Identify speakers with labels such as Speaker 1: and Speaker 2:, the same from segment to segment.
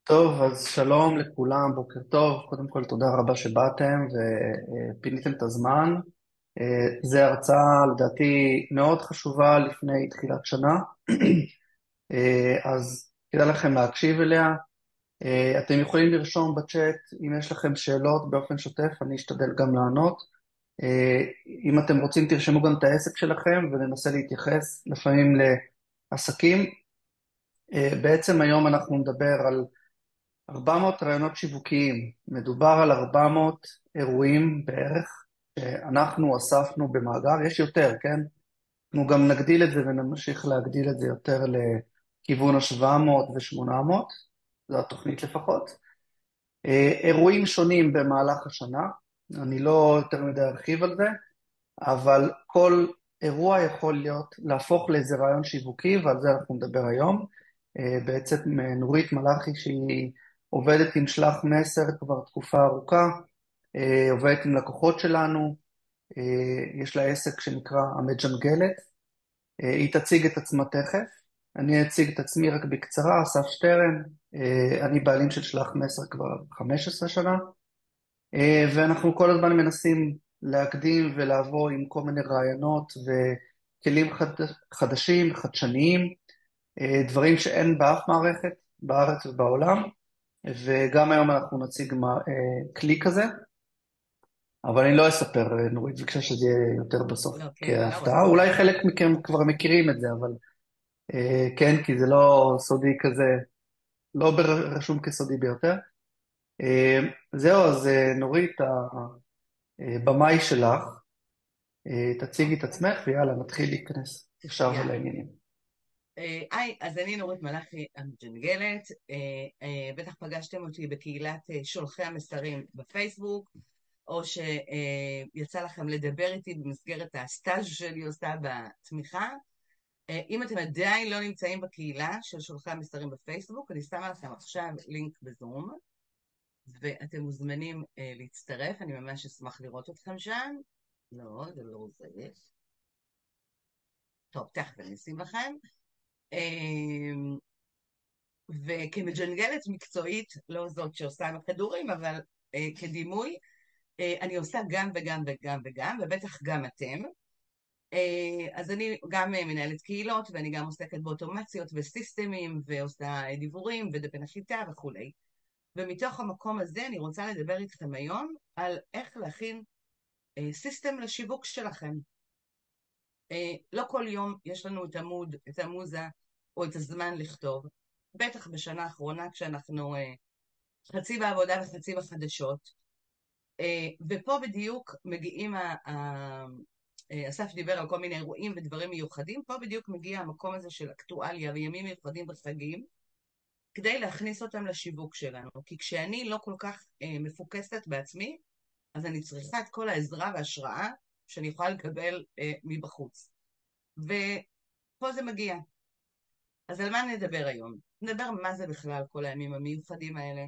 Speaker 1: טוב, אז שלום לכולם, בוקר טוב. קודם כל, תודה רבה שבאתם ופיניתם את הזמן. זו הרצאה, לדעתי, מאוד חשובה לפני תחילת שנה, אז כדאי לכם להקשיב אליה. אתם יכולים לרשום בצ'אט אם יש לכם שאלות באופן שוטף, אני אשתדל גם לענות. אה, אם אתם רוצים, תרשמו גם את העסק שלכם וננסה להתייחס לפעמים לעסקים. בעצם היום אנחנו נדבר על 400 רעיונות שיווקיים, מדובר על 400 אירועים בערך שאנחנו אספנו במאגר, יש יותר, כן? אנחנו גם נגדיל את זה ונמשיך להגדיל את זה יותר לכיוון ה-700 ו-800, זו התוכנית לפחות. אירועים שונים במהלך השנה, אני לא יותר מדי ארחיב על זה, אבל כל אירוע יכול להפוך לאיזה רעיון שיווקי, ועל זה אנחנו נדבר היום. בעצם נורית מלאכי שהיא עובדת עם שלח מסר כבר תקופה ארוכה, עובדת עם לקוחות שלנו, יש לה עסק שנקרא המג'נגלת, היא תציג את עצמה תכף, אני אציג את עצמי רק בקצרה, אסף שטרן, אני בעלים של שלח מסר כבר 15 שנה, ואנחנו כל הזמן מנסים להקדים ולעבור עם כל מיני רעיונות וכלים חדשים, חדשניים, דברים שאין באף מערכת בארץ ובעולם, וגם היום אנחנו נציג כלי כזה, אבל אני לא אספר, נורית ביקשה שזה יהיה יותר בסוף
Speaker 2: אוקיי, לא,
Speaker 1: כהפתעה,
Speaker 2: בסדר.
Speaker 1: אולי חלק מכם כבר מכירים את זה, אבל כן, כי זה לא סודי כזה, לא רשום כסודי ביותר. זהו, אז נורית, הבמאי שלך, תציגי את
Speaker 2: אוקיי,
Speaker 1: עצמך ויאללה, נתחיל להיכנס ישר
Speaker 2: יאללה.
Speaker 1: לעניינים.
Speaker 2: היי, אז אני נורית מלאכי המג'נגלת. בטח פגשתם אותי בקהילת שולחי המסרים בפייסבוק, או שיצא לכם לדבר איתי במסגרת הסטאז' שאני עושה בתמיכה. אם אתם עדיין לא נמצאים בקהילה של שולחי המסרים בפייסבוק, אני שמה לכם עכשיו לינק בזום, ואתם מוזמנים להצטרף, אני ממש אשמח לראות אתכם שם. לא, זה לא זה. טוב, תכף אני אשים לכם. אמ, וכמג'נגלת מקצועית, לא זאת שעושה עם הכדורים, אבל כדימוי, אני עושה גם וגם וגם וגם, ובטח גם אתם. אז אני גם מנהלת קהילות, ואני גם עוסקת באוטומציות וסיסטמים, ועושה דיבורים ודפי נחיתה וכולי. ומתוך המקום הזה אני רוצה לדבר איתכם היום על איך להכין סיסטם לשיווק שלכם. לא כל יום יש לנו את המוד, את המוזה או את הזמן לכתוב. בטח בשנה האחרונה כשאנחנו חצי בעבודה וחצי בחדשות. ופה בדיוק מגיעים, אסף דיבר על כל מיני אירועים ודברים מיוחדים, פה בדיוק מגיע המקום הזה של אקטואליה וימים מיוחדים וחגים, כדי להכניס אותם לשיווק שלנו. כי כשאני לא כל כך מפוקסת בעצמי, אז אני צריכה את כל העזרה וההשראה שאני יכולה לקבל מבחוץ. ופה זה מגיע. אז על מה נדבר היום? נדבר מה זה בכלל כל הימים המיוחדים האלה,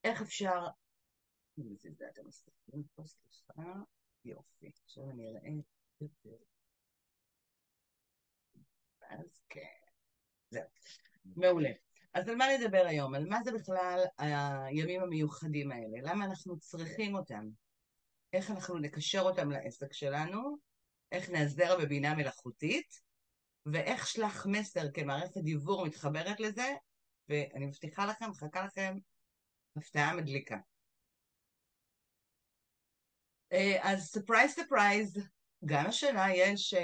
Speaker 2: איך אפשר... אני מזיזה את המסכים פה, סליחה. יופי, עכשיו אני אראה יותר. אז כן, זהו. מעולה. אז על מה נדבר היום? על מה זה בכלל הימים המיוחדים האלה? למה אנחנו צריכים אותם? איך אנחנו נקשר אותם לעסק שלנו? איך נעזר בבינה מלאכותית? ואיך שלח מסר כמערכת דיוור מתחברת לזה? ואני מבטיחה לכם, מחכה לכם הפתעה מדליקה. אז ספרייז ספרייז, גם השנה יש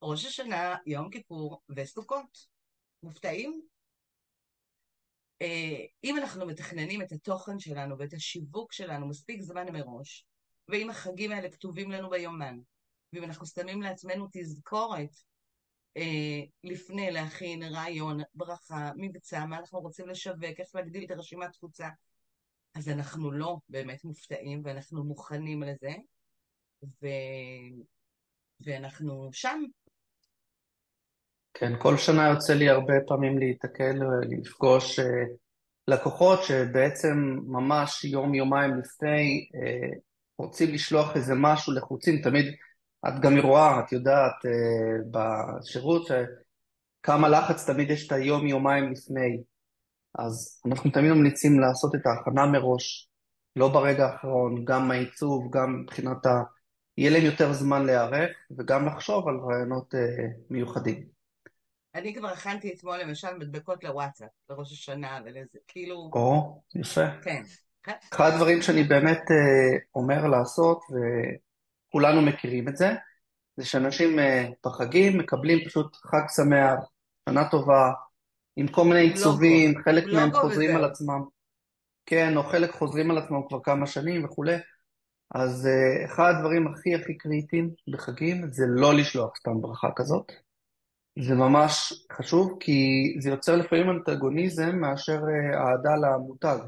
Speaker 2: ראש השנה, יום כיפור וסוכות. מופתעים? אם אנחנו מתכננים את התוכן שלנו ואת השיווק שלנו מספיק זמן מראש, ואם החגים האלה כתובים לנו ביומן, ואם אנחנו שמים לעצמנו תזכורת לפני להכין רעיון, ברכה, מבצע, מה אנחנו רוצים לשווק, איך להגדיל את הרשימת תפוצה, אז אנחנו לא באמת מופתעים ואנחנו מוכנים לזה, ו... ואנחנו שם.
Speaker 1: כן, כל שנה יוצא לי הרבה פעמים להיתקל ולפגוש לקוחות שבעצם ממש יום-יומיים לפני רוצים לשלוח איזה משהו לחוצים, תמיד את גם רואה, את יודעת, בשירות, כמה לחץ תמיד יש את היום-יומיים לפני. אז אנחנו תמיד ממליצים לעשות את ההכנה מראש, לא ברגע האחרון, גם העיצוב, גם מבחינת יהיה להם יותר זמן להיערך, וגם לחשוב על רעיונות מיוחדים.
Speaker 2: אני כבר הכנתי אתמול למשל מדבקות לוואטסאפ, לראש השנה ולזה, כאילו,
Speaker 1: או, יפה.
Speaker 2: כן. כן.
Speaker 1: אחד הדברים שאני באמת אומר לעשות, וכולנו מכירים את זה, זה שאנשים בחגים מקבלים פשוט חג שמח, שנה טובה, עם כל מיני
Speaker 2: עם לוגו,
Speaker 1: עיצובים,
Speaker 2: עם
Speaker 1: חלק מהם
Speaker 2: לוגו
Speaker 1: חוזרים על
Speaker 2: וזהו.
Speaker 1: עצמם, כן, או חלק חוזרים על עצמם כבר כמה שנים וכולי. אז אחד הדברים הכי הכי קריטיים בחגים זה לא לשלוח סתם ברכה כזאת. זה ממש חשוב, כי זה יוצר לפעמים אנטגוניזם מאשר אהדה למותג.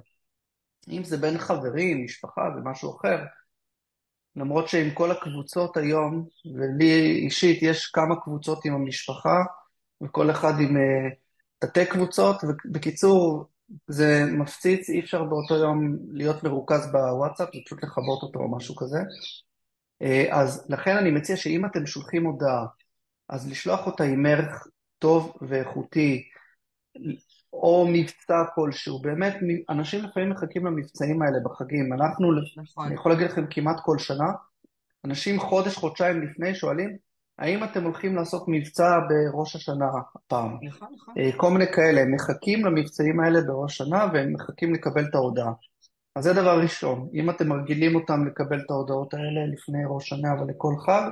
Speaker 1: אם זה בין חברים, משפחה, זה משהו אחר. למרות שעם כל הקבוצות היום, ולי אישית יש כמה קבוצות עם המשפחה, וכל אחד עם תתי קבוצות, ובקיצור, זה מפציץ, אי אפשר באותו יום להיות מרוכז בוואטסאפ, זה פשוט לכבות אותו או משהו כזה. אז לכן אני מציע שאם אתם שולחים הודעה, אז לשלוח אותה עם ערך טוב ואיכותי, או מבצע כלשהו. באמת, אנשים לפעמים מחכים למבצעים האלה בחגים. אני
Speaker 2: נכון,
Speaker 1: יכול להגיד לכם כמעט כל שנה, אנשים חודש, חודשיים לפני שואלים, האם אתם הולכים לעשות מבצע בראש השנה הפעם?
Speaker 2: נכון, נכון.
Speaker 1: כל מיני כאלה, הם מחכים למבצעים האלה בראש השנה והם מחכים לקבל את ההודעה. אז זה דבר ראשון, אם אתם מרגילים אותם לקבל את ההודעות האלה לפני ראש שנה ולכל חג,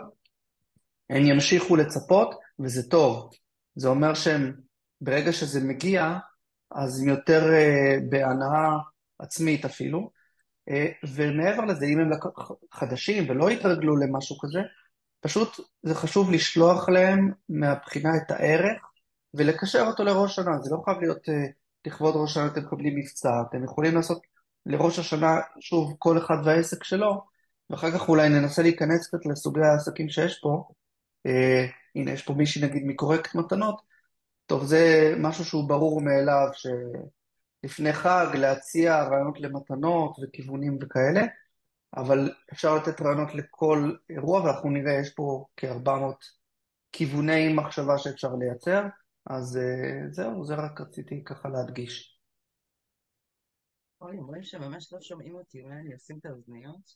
Speaker 1: הם ימשיכו לצפות, וזה טוב. זה אומר שהם, ברגע שזה מגיע, אז הם יותר בהנאה עצמית אפילו. ומעבר לזה, אם הם חדשים ולא יתרגלו למשהו כזה, פשוט זה חשוב לשלוח להם מהבחינה את הערך ולקשר אותו לראש השנה. זה לא חייב להיות לכבוד ראש השנה אתם מקבלים מבצע, אתם יכולים לעשות לראש השנה, שוב, כל אחד והעסק שלו, ואחר כך אולי ננסה להיכנס קצת לסוגי העסקים שיש פה. הנה, יש פה מישהי נגיד מקורקט מתנות, טוב, זה משהו שהוא ברור מאליו, שלפני חג להציע רעיונות למתנות וכיוונים וכאלה, אבל אפשר לתת רעיונות לכל אירוע, ואנחנו נראה, יש פה כ-400 כיווני מחשבה שאפשר לייצר, אז זהו, זה רק רציתי ככה להדגיש.
Speaker 2: אוי, אומרים שממש לא שומעים אותי, אולי אני אשים את האוזניות?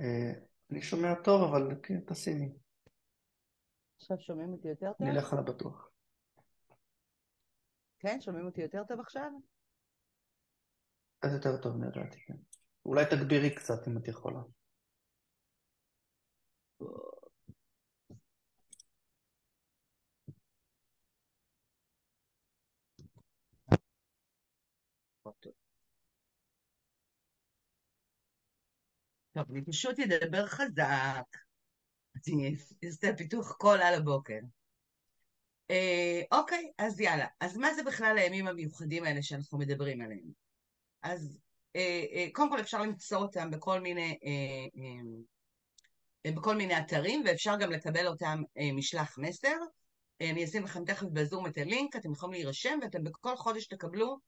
Speaker 1: אה, אני שומע טוב, אבל כן, תשימי,
Speaker 2: עכשיו שומעים אותי יותר טוב?
Speaker 1: נלך על הבטוח.
Speaker 2: כן, שומעים אותי יותר טוב עכשיו?
Speaker 1: אז יותר טוב נראיתי, כן. אולי תגבירי קצת אם את יכולה.
Speaker 2: טוב, אני פשוט אדבר חזק, אני אעשה פיתוח קול על הבוקר. אוקיי, אז יאללה. אז מה זה בכלל הימים המיוחדים האלה שאנחנו מדברים עליהם? אז קודם כל אפשר למצוא אותם בכל מיני אתרים, ואפשר גם לקבל אותם משלח מסר. אני אשים לכם תכף בזום את הלינק, אתם יכולים להירשם, ואתם בכל חודש תקבלו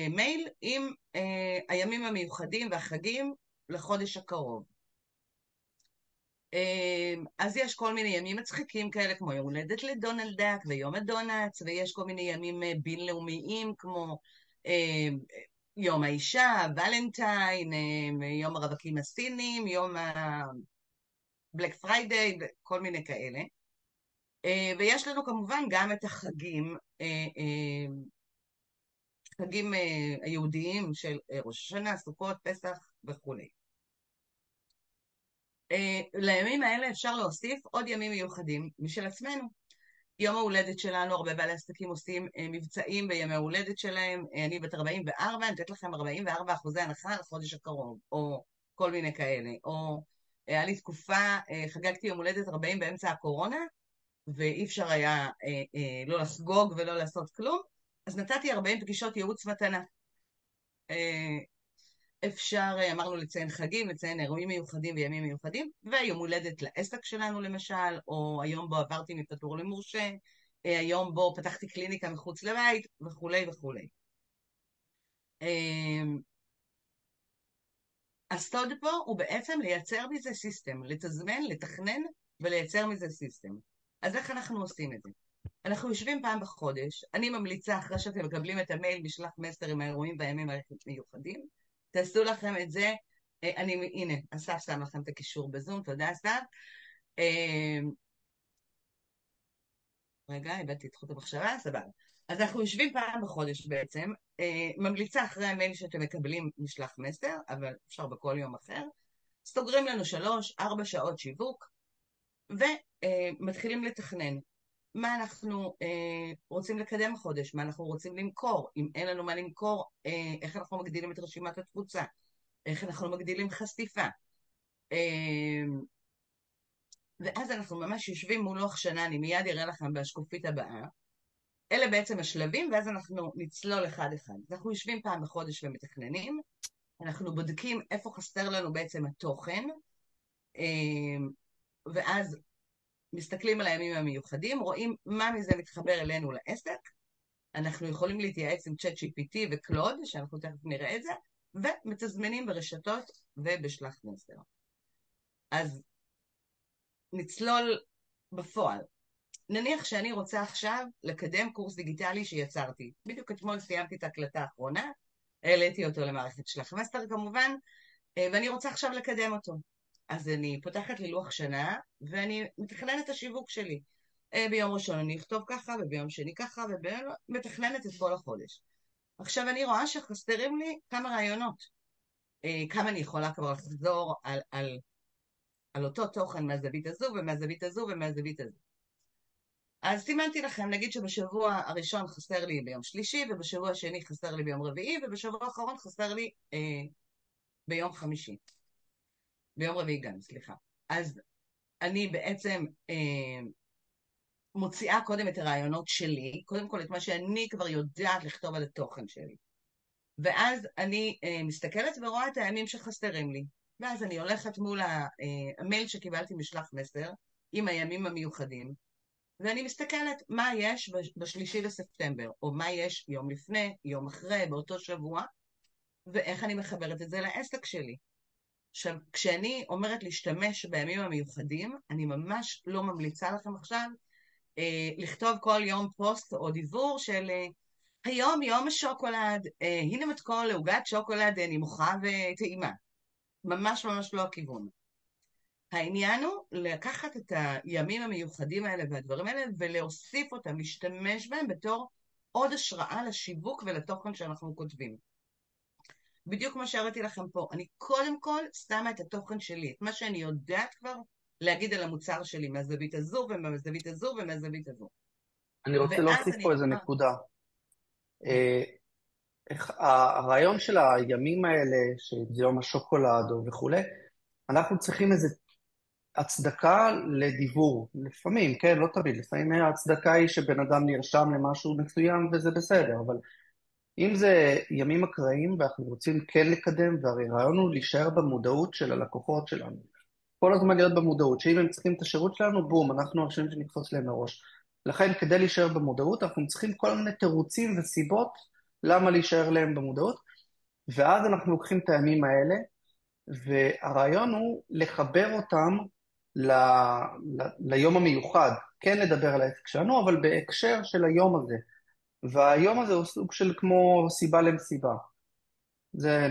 Speaker 2: מייל עם הימים המיוחדים והחגים לחודש הקרוב. אז יש כל מיני ימים מצחיקים כאלה, כמו יום הולדת לדונלד דאק ויום הדונלדס, ויש כל מיני ימים בינלאומיים, כמו יום האישה, ולנטיין, יום הרווקים הסינים, יום הבלק פריידיי, כל מיני כאלה. ויש לנו כמובן גם את החגים, חגים היהודיים של ראש השנה, סוכות, פסח וכולי. לימים האלה אפשר להוסיף עוד ימים מיוחדים משל עצמנו. יום ההולדת שלנו, הרבה בעלי עסקים עושים מבצעים בימי ההולדת שלהם. אני בת 44, אני אתן לכם 44% הנחה לחודש הקרוב, או כל מיני כאלה. או היה לי תקופה, חגגתי יום הולדת 40 באמצע הקורונה, ואי אפשר היה לא לחגוג ולא לעשות כלום, אז נתתי 40 פגישות ייעוץ מתנה. אפשר, אמרנו, לציין חגים, לציין אירועים מיוחדים וימים מיוחדים, ויום הולדת לעסק שלנו למשל, או היום בו עברתי מפטור למורשה, היום בו פתחתי קליניקה מחוץ לבית, וכולי וכולי. הסוד פה הוא בעצם לייצר מזה סיסטם, לתזמן, לתכנן ולייצר מזה סיסטם. אז איך אנחנו עושים את זה? אנחנו יושבים פעם בחודש, אני ממליצה אחרי שאתם מקבלים את המייל משלח מסר עם האירועים והימים המיוחדים, תעשו לכם את זה, הנה, אסף שם לכם את הקישור בזום, תודה אסף. רגע, איבדתי את חוט המחשבה, סבבה. אז אנחנו יושבים פעם בחודש בעצם, ממליצה אחרי המייל שאתם מקבלים משלח מסר, אבל אפשר בכל יום אחר, סוגרים לנו 3-4 שעות שיווק, ומתחילים לתכנן. מה אנחנו רוצים לקדם החודש, מה אנחנו רוצים למכור, אם אין לנו מה למכור, איך אנחנו מגדילים את רשימת התפוצה, איך אנחנו מגדילים חשיפה. ואז אנחנו ממש יושבים מול לוח שנה, אני מיד אראה לכם בשקופית הבאה. אלה בעצם השלבים, ואז אנחנו נצלול אחד אחד. אנחנו יושבים פעם בחודש ומתכננים, אנחנו בודקים איפה חסר לנו בעצם התוכן, ואז מסתכלים על הימים המיוחדים, רואים מה מזה מתחבר אלינו לעסק, אנחנו יכולים להתייעץ עם ChatGPT וקלוד, שאנחנו תכף נראה את זה, ומתזמנים ברשתות ובשלח מסר. אז נצלול בפועל. נניח שאני רוצה עכשיו לקדם קורס דיגיטלי שיצרתי. בדיוק אתמול סיימתי את ההקלטה האחרונה, העליתי אותו למערכת שלח מסר כמובן, ואני רוצה עכשיו לקדם אותו. אז אני פותחת לי לוח שנה, ואני מתכננת את השיווק שלי. ביום ראשון אני אכתוב ככה, וביום שני ככה, ומתכננת את כל החודש. עכשיו אני רואה שחסרים לי כמה רעיונות. כמה אני יכולה כבר לחזור על אותו תוכן מהזווית הזו, ומהזווית הזו, ומהזווית הזו. אז סימנתי לכם, נגיד שבשבוע הראשון חסר לי ביום שלישי, ובשבוע השני חסר לי ביום רביעי, ובשבוע האחרון חסר לי ביום חמישי. ביום רביעי גם, סליחה. אז אני בעצם מוציאה קודם את הרעיונות שלי, קודם כל את מה שאני כבר יודעת לכתוב על התוכן שלי. ואז אני מסתכלת ורואה את הימים שחסרים לי. ואז אני הולכת מול המייל שקיבלתי משלח מסר, עם הימים המיוחדים, ואני מסתכלת מה יש בשלישי לספטמבר, או מה יש יום לפני, יום אחרי, באותו שבוע, ואיך אני מחברת את זה לעסק שלי. עכשיו, כשאני אומרת להשתמש בימים המיוחדים, אני ממש לא ממליצה לכם עכשיו לכתוב כל יום פוסט או דיבור של היום יום השוקולד, הנה מתכון לעוגת שוקולד נמוכה וטעימה. ממש ממש לא הכיוון. העניין הוא לקחת את הימים המיוחדים האלה והדברים האלה ולהוסיף אותם, להשתמש בהם בתור עוד השראה לשיווק ולתוכן שאנחנו כותבים. בדיוק כמו שהראיתי לכם פה, אני קודם כל שמה את התוכן שלי, את מה שאני יודעת כבר להגיד על המוצר שלי, מהזווית הזו ומהזווית הזו ומהזווית הזו.
Speaker 1: אני רוצה
Speaker 2: ואז
Speaker 1: להוסיף
Speaker 2: אני...
Speaker 1: פה איזה נקודה. הרעיון של הימים האלה, שזה יום השוקולד וכולי, אנחנו צריכים איזה הצדקה לדיבור. לפעמים, כן, לא תמיד, לפעמים ההצדקה היא שבן אדם נרשם למשהו מסוים וזה בסדר, אבל אם זה ימים אקראיים ואנחנו רוצים כן לקדם, והרי הרעיון הוא להישאר במודעות של הלקוחות שלנו. כל הזמן להיות במודעות, שאם הם צריכים את השירות שלנו, בום, אנחנו הראשונים שנקפוץ להם מראש. לכן, כדי להישאר במודעות, אנחנו צריכים כל מיני תירוצים וסיבות למה להישאר להם במודעות, ואז אנחנו לוקחים את הימים האלה, והרעיון הוא לחבר אותם ליום המיוחד. כן לדבר על העסק שלנו, אבל בהקשר של היום הזה. והיום הזה הוא סוג של כמו סיבה למסיבה. זה...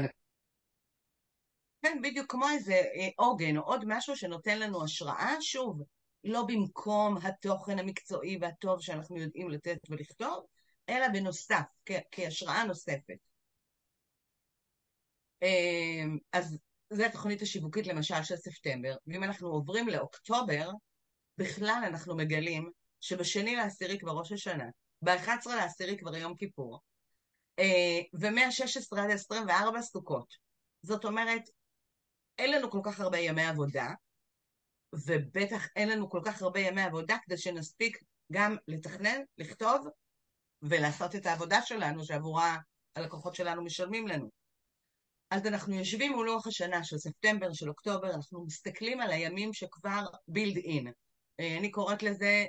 Speaker 2: כן, בדיוק כמו איזה עוגן או עוד משהו שנותן לנו השראה, שוב, לא במקום התוכן המקצועי והטוב שאנחנו יודעים לתת ולכתוב, אלא בנוסף, כהשראה נוספת. אז זו התוכנית השיווקית למשל של ספטמבר, ואם אנחנו עוברים לאוקטובר, בכלל אנחנו מגלים שבשני לעשירי כבר ראש השנה, ב-11 לעשירי כבר יום כיפור, ומה-16 עד 24 סוכות. זאת אומרת, אין לנו כל כך הרבה ימי עבודה, ובטח אין לנו כל כך הרבה ימי עבודה כדי שנספיק גם לתכנן, לכתוב ולעשות את העבודה שלנו שעבורה הלקוחות שלנו משלמים לנו. אז אנחנו יושבים מול לוח השנה של ספטמבר, של אוקטובר, אנחנו מסתכלים על הימים שכבר build in. אני קוראת לזה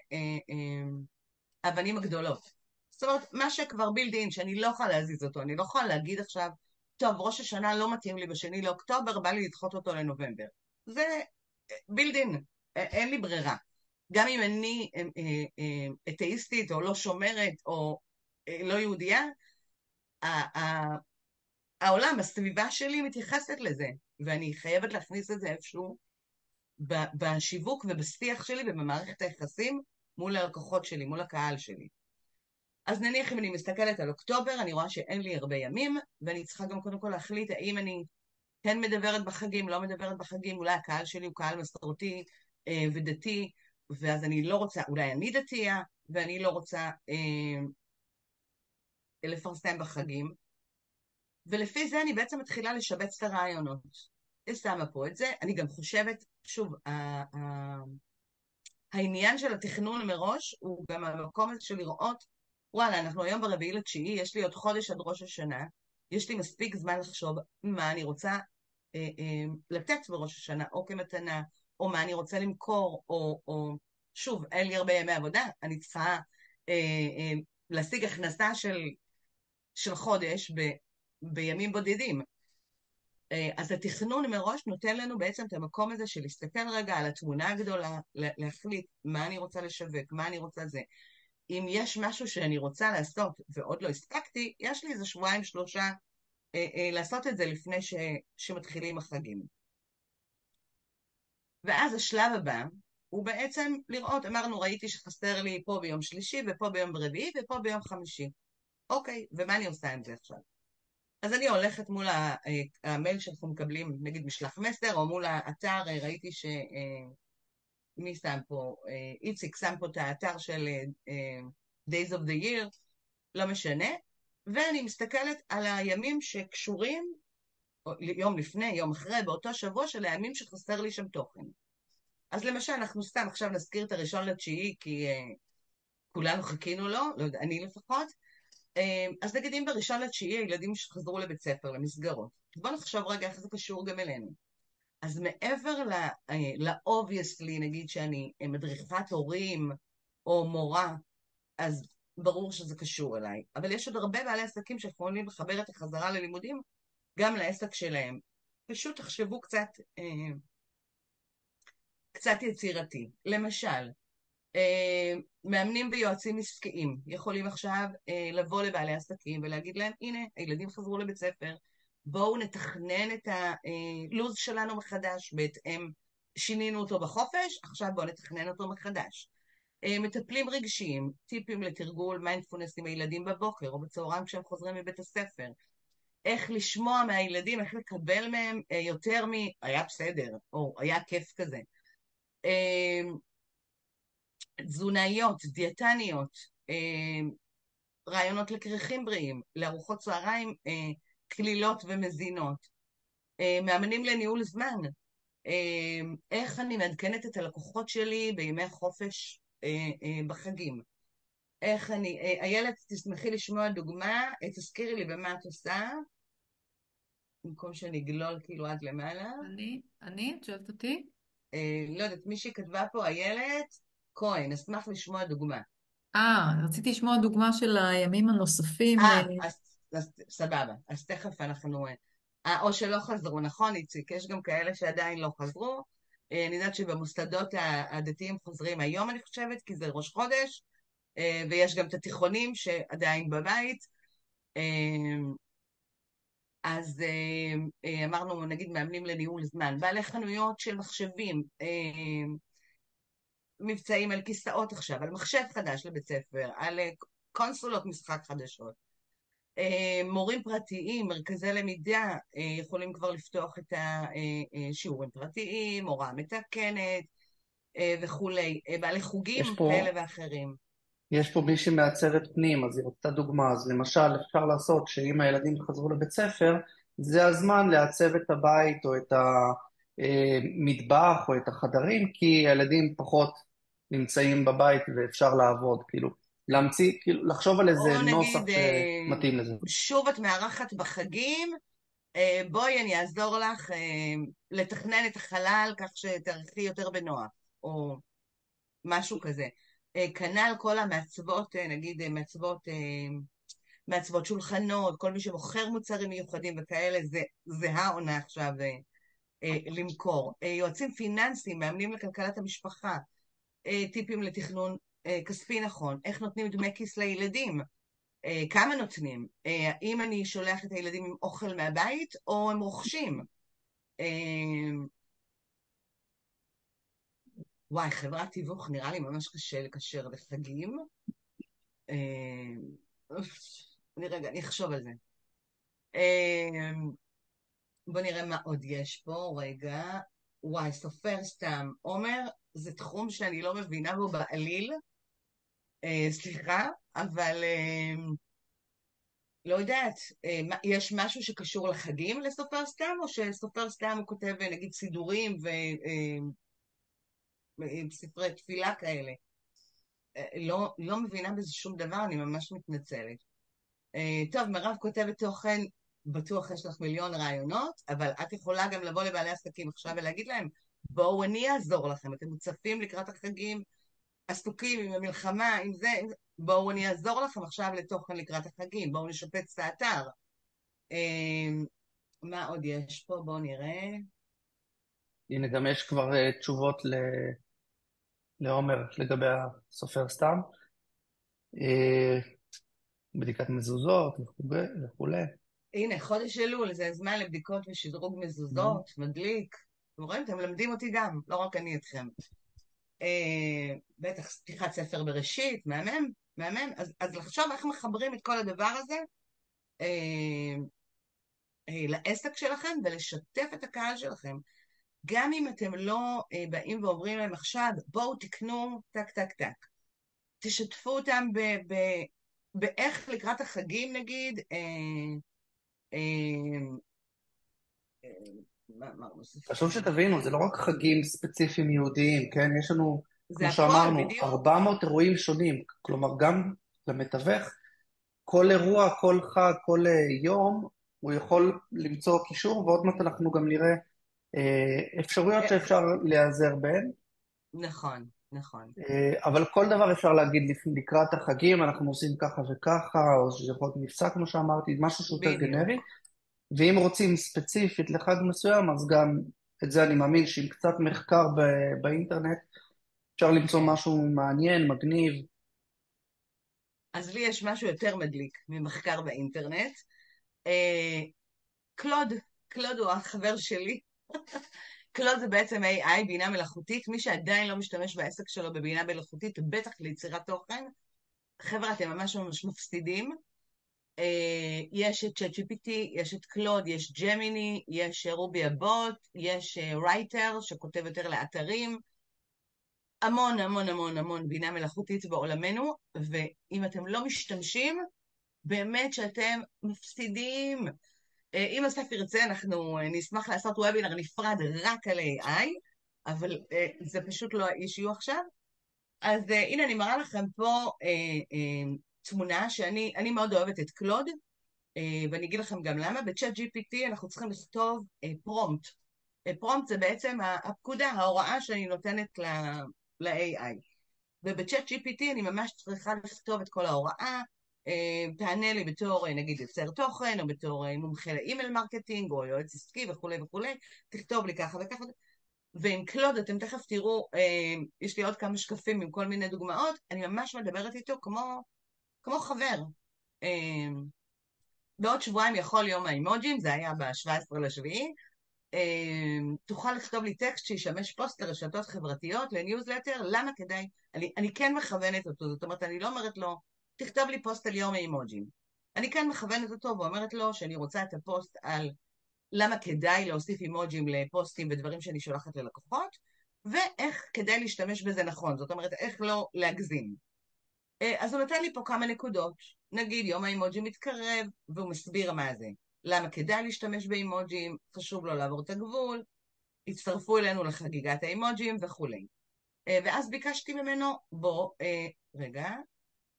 Speaker 2: אבנים הגדולות. זאת אומרת, מה שכבר build in, שאני לא יכולה להזיז אותו, אני לא יכולה להגיד עכשיו, טוב, ראש השנה לא מתאים לי בשני לאוקטובר, בא לי לדחות אותו לנובמבר. זה build in, אין לי ברירה. גם אם אני אתאיסטית או לא שומרת או לא יהודייה, העולם, הסביבה שלי מתייחסת לזה, ואני חייבת להכניס את זה איפשהו בשיווק ובשיח שלי ובמערכת היחסים מול הלקוחות שלי, מול הקהל שלי. אז נניח אם אני מסתכלת על אוקטובר, אני רואה שאין לי הרבה ימים, ואני צריכה גם קודם כל להחליט האם אני כן מדברת בחגים, לא מדברת בחגים, אולי הקהל שלי הוא קהל מסורתי ודתי, ואז אני לא רוצה, אולי אני דתייה, ואני לא רוצה לפרסם בחגים, ולפי זה אני בעצם מתחילה לשבץ את הרעיונות. היא שמה פה את זה, אני גם חושבת, שוב, העניין של התכנון מראש הוא גם המקום הזה של לראות, וואלה, אנחנו היום ב4.9, יש לי עוד חודש עד ראש השנה, יש לי מספיק זמן לחשוב מה אני רוצה לתת בראש השנה, או כמתנה, או מה אני רוצה למכור, או שוב, אין לי הרבה ימי עבודה, אני צריכה אה, אה, להשיג הכנסה של חודש בימים בודדים. אז התכנון מראש נותן לנו בעצם את המקום הזה של להסתכל רגע על התמונה הגדולה, להחליט מה אני רוצה לשווק, מה אני רוצה זה. אם יש משהו שאני רוצה לעשות ועוד לא הספקתי, יש לי איזה שבועיים, שלושה, לעשות את זה לפני שמתחילים החגים. ואז השלב הבא הוא בעצם לראות, אמרנו, ראיתי שחסר לי פה ביום שלישי, ופה ביום רביעי, ופה ביום חמישי. אוקיי, ומה אני עושה עם זה עכשיו? אז אני הולכת מול המייל שאנחנו מקבלים, נגיד משלח מסר, או מול האתר, ראיתי מי שם פה? איציק שם פה את האתר של Days of the Year, לא משנה, ואני מסתכלת על הימים שקשורים, יום לפני, יום אחרי, באותו שבוע של הימים שחסר לי שם תוכן. אז למשל, אנחנו סתם עכשיו נזכיר את ה1.9, כי כולנו חיכינו לו, לא יודע, אני לפחות, אז נגיד אם ב1.9 הילדים שחזרו לבית ספר, למסגרות, בואו נחשוב רגע איך זה קשור גם אלינו. אז מעבר ל-obviously, נגיד שאני מדריכת הורים או מורה, אז ברור שזה קשור אליי. אבל יש עוד הרבה בעלי עסקים שיכולים לחבר את החזרה ללימודים גם לעסק שלהם. פשוט תחשבו קצת יצירתי. למשל, מאמנים ויועצים עסקיים יכולים עכשיו לבוא לבעלי עסקים ולהגיד להם, הנה, הילדים חזרו לבית ספר, בואו נתכנן את הלו"ז שלנו מחדש, בהתאם, שינינו אותו בחופש, עכשיו בואו נתכנן אותו מחדש. מטפלים רגשיים, טיפים לתרגול מיינדפולנס עם הילדים בבוקר או בצהריים כשהם חוזרים מבית הספר, איך לשמוע מהילדים, איך לקבל מהם יותר היה בסדר, או היה כיף כזה. תזונאיות, דיאטניות, רעיונות לכריכים בריאים, לארוחות צהריים, כלילות ומזינות, מאמנים לניהול זמן, איך אני מעדכנת את הלקוחות שלי בימי החופש בחגים, איך אני, איילת, תשמחי לשמוע דוגמה, תזכירי לי במה את עושה, במקום שאני אגלול כאילו עד למעלה.
Speaker 3: את שואלת אותי?
Speaker 2: לא יודעת, מישהי כתבה פה, איילת כהן, אשמח לשמוע דוגמה.
Speaker 3: רציתי לשמוע דוגמה של הימים הנוספים.
Speaker 2: אז סבבה, אז תכף אנחנו... או שלא חזרו, נכון איציק? יש גם כאלה שעדיין לא חזרו. אני יודעת שבמוסדות הדתיים חוזרים היום, אני חושבת, כי זה ראש חודש, ויש גם את התיכונים שעדיין בבית. אז אמרנו, נגיד, מאמנים לניהול זמן, בעלי חנויות של מחשבים, מבצעים על כיסאות עכשיו, על מחשב חדש לבית ספר, על קונסולות משחק חדשות. מורים פרטיים, מרכזי למידה, יכולים כבר לפתוח את השיעורים פרטיים, הוראה מתקנת וכולי, בעלי חוגים כאלה ואחרים.
Speaker 1: יש פה מישהי מעצבת פנים, אז היא רוצה דוגמה. אז למשל, אפשר לעשות שאם הילדים חזרו לבית ספר, זה הזמן לעצב את הבית או את המטבח או את החדרים, כי הילדים פחות נמצאים בבית ואפשר לעבוד, כאילו, להמציא, כאילו, לחשוב על איזה
Speaker 2: או
Speaker 1: נוסח
Speaker 2: נגיד,
Speaker 1: שמתאים לזה.
Speaker 2: שוב את מארחת בחגים, בואי אני אעזור לך לתכנן את החלל כך שתערכי יותר בנוח, או משהו כזה. כנ"ל כל המעצבות, נגיד מעצבות שולחנות, כל מי שמוכר מוצרים מיוחדים וכאלה, זה העונה עכשיו למכור. יועצים פיננסיים, מאמנים לכלכלת המשפחה, טיפים לתכנון כספי נכון, איך נותנים דמי כיס לילדים, כמה נותנים, האם אני שולח את הילדים עם אוכל מהבית או הם רוכשים. וואי, חברת תיווך נראה לי ממש קשה לקשר לחגים. אני אחשוב על זה. בוא נראה מה עוד יש פה, רגע. וואי, סופר סתם. עומר, זה תחום שאני לא מבינה בו בעליל. סליחה, אבל לא יודעת. יש משהו שקשור לחגים לסופר סתם, או שסופר סתם הוא כותב נגיד סידורים וספרי תפילה כאלה? לא מבינה בזה שום דבר, אני ממש מתנצלת. טוב, מירב כותבת תוכן, בטוח יש לך מיליון רעיונות, אבל את יכולה גם לבוא לבעלי עסקים עכשיו ולהגיד להם, בואו אני אעזור לכם, אתם מוצפים לקראת החגים, עסוקים עם המלחמה, עם זה, בואו אני אעזור לכם עכשיו לתוכן לקראת החגים, בואו נשפץ את האתר. מה עוד יש פה? בואו נראה.
Speaker 1: הנה, גם יש כבר תשובות לעומר לגבי הסופר סתם. בדיקת מזוזות וכולי.
Speaker 2: הנה, חודש אלול, זה הזמן לבדיקות ושדרוג מזוזות, מדליק. אתם רואים? אתם מלמדים אותי גם, לא רק אני אתכם. בטח פתיחת ספר בראשית, מהמם, מהמם. אז לחשוב איך מחברים את כל הדבר הזה לעסק שלכם ולשתף את הקהל שלכם. גם אם אתם לא באים ואומרים להם עכשיו, בואו תקנו טק טק טק. תשתפו אותם באיך לקראת החגים נגיד,
Speaker 1: חשוב שתבינו, זה לא רק חגים ספציפיים יהודיים, כן? יש לנו,
Speaker 2: זה
Speaker 1: כמו
Speaker 2: הכל,
Speaker 1: שאמרנו,
Speaker 2: בדיוק.
Speaker 1: 400 אירועים שונים. כלומר, גם למתווך, כל אירוע, כל חג, כל יום, הוא יכול למצוא קישור, ועוד מעט אנחנו גם נראה אפשרויות שאפשר להיעזר בהן.
Speaker 2: נכון, נכון.
Speaker 1: אבל כל דבר אפשר להגיד לקראת החגים, אנחנו עושים ככה וככה, או שזה יכול להיות מבצע, כמו שאמרתי, משהו שיותר
Speaker 2: בדיוק.
Speaker 1: גנרי. ואם רוצים ספציפית לחג מסוים, אז גם את זה אני מאמין שעם קצת מחקר באינטרנט, אפשר למצוא משהו מעניין, מגניב.
Speaker 2: אז לי יש משהו יותר מדליק ממחקר באינטרנט. קלוד הוא החבר שלי. קלוד זה בעצם AI, בינה מלאכותית. מי שעדיין לא משתמש בעסק שלו בבינה מלאכותית, בטח ליצירת תוכן. חבר'ה, אתם ממש ממש מפסידים. יש את ChatGPT, יש את קלוד, יש ג'מיני, יש רובי הבוט, יש רייטר שכותב יותר לאתרים. המון המון המון המון בינה מלאכותית בעולמנו, ואם אתם לא משתמשים, באמת שאתם מפסידים. אם אסף ירצה, אנחנו נשמח לעשות וובינר נפרד רק על AI, אבל זה פשוט לא האישיו עכשיו. אז הנה אני מראה לכם פה תמונה שאני מאוד אוהבת את קלוד, ואני אגיד לכם גם למה. בצ'אט GPT אנחנו צריכים לכתוב פרומפט. פרומפט זה בעצם הפקודה, ההוראה שאני נותנת ל-AI. ובצ'אט GPT אני ממש צריכה לכתוב את כל ההוראה, תענה לי בתור נגיד יוצר תוכן, או בתור מומחה לאימייל מרקטינג, או יועץ עסקי וכולי וכולי, תכתוב לי ככה וככה. ועם קלוד אתם תכף תראו, יש לי עוד כמה שקפים עם כל מיני דוגמאות, אני ממש מדברת איתו כמו חבר. בעוד שבועיים יכול יום האימוג'ים, זה היה ב-17 לשביעי, תוכל לכתוב לי טקסט שישמש פוסט לרשתות חברתיות, לניוזלטר, למה כדאי? אני כן מכוונת אותו, זאת אומרת, אני לא אומרת לו, תכתוב לי פוסט על יום האימוג'ים. אני כן מכוונת אותו ואומרת לו שאני רוצה את הפוסט על למה כדאי להוסיף אימוג'ים לפוסטים ודברים שאני שולחת ללקוחות, ואיך כדאי להשתמש בזה נכון, זאת אומרת, איך לא להגזים. אז הוא נותן לי פה כמה נקודות, נגיד יום האימוג'ים מתקרב, והוא מסביר מה זה. למה כדאי להשתמש באימוג'ים, חשוב לא לעבור את הגבול, הצטרפו אלינו לחגיגת האימוג'ים וכולי. ואז ביקשתי ממנו,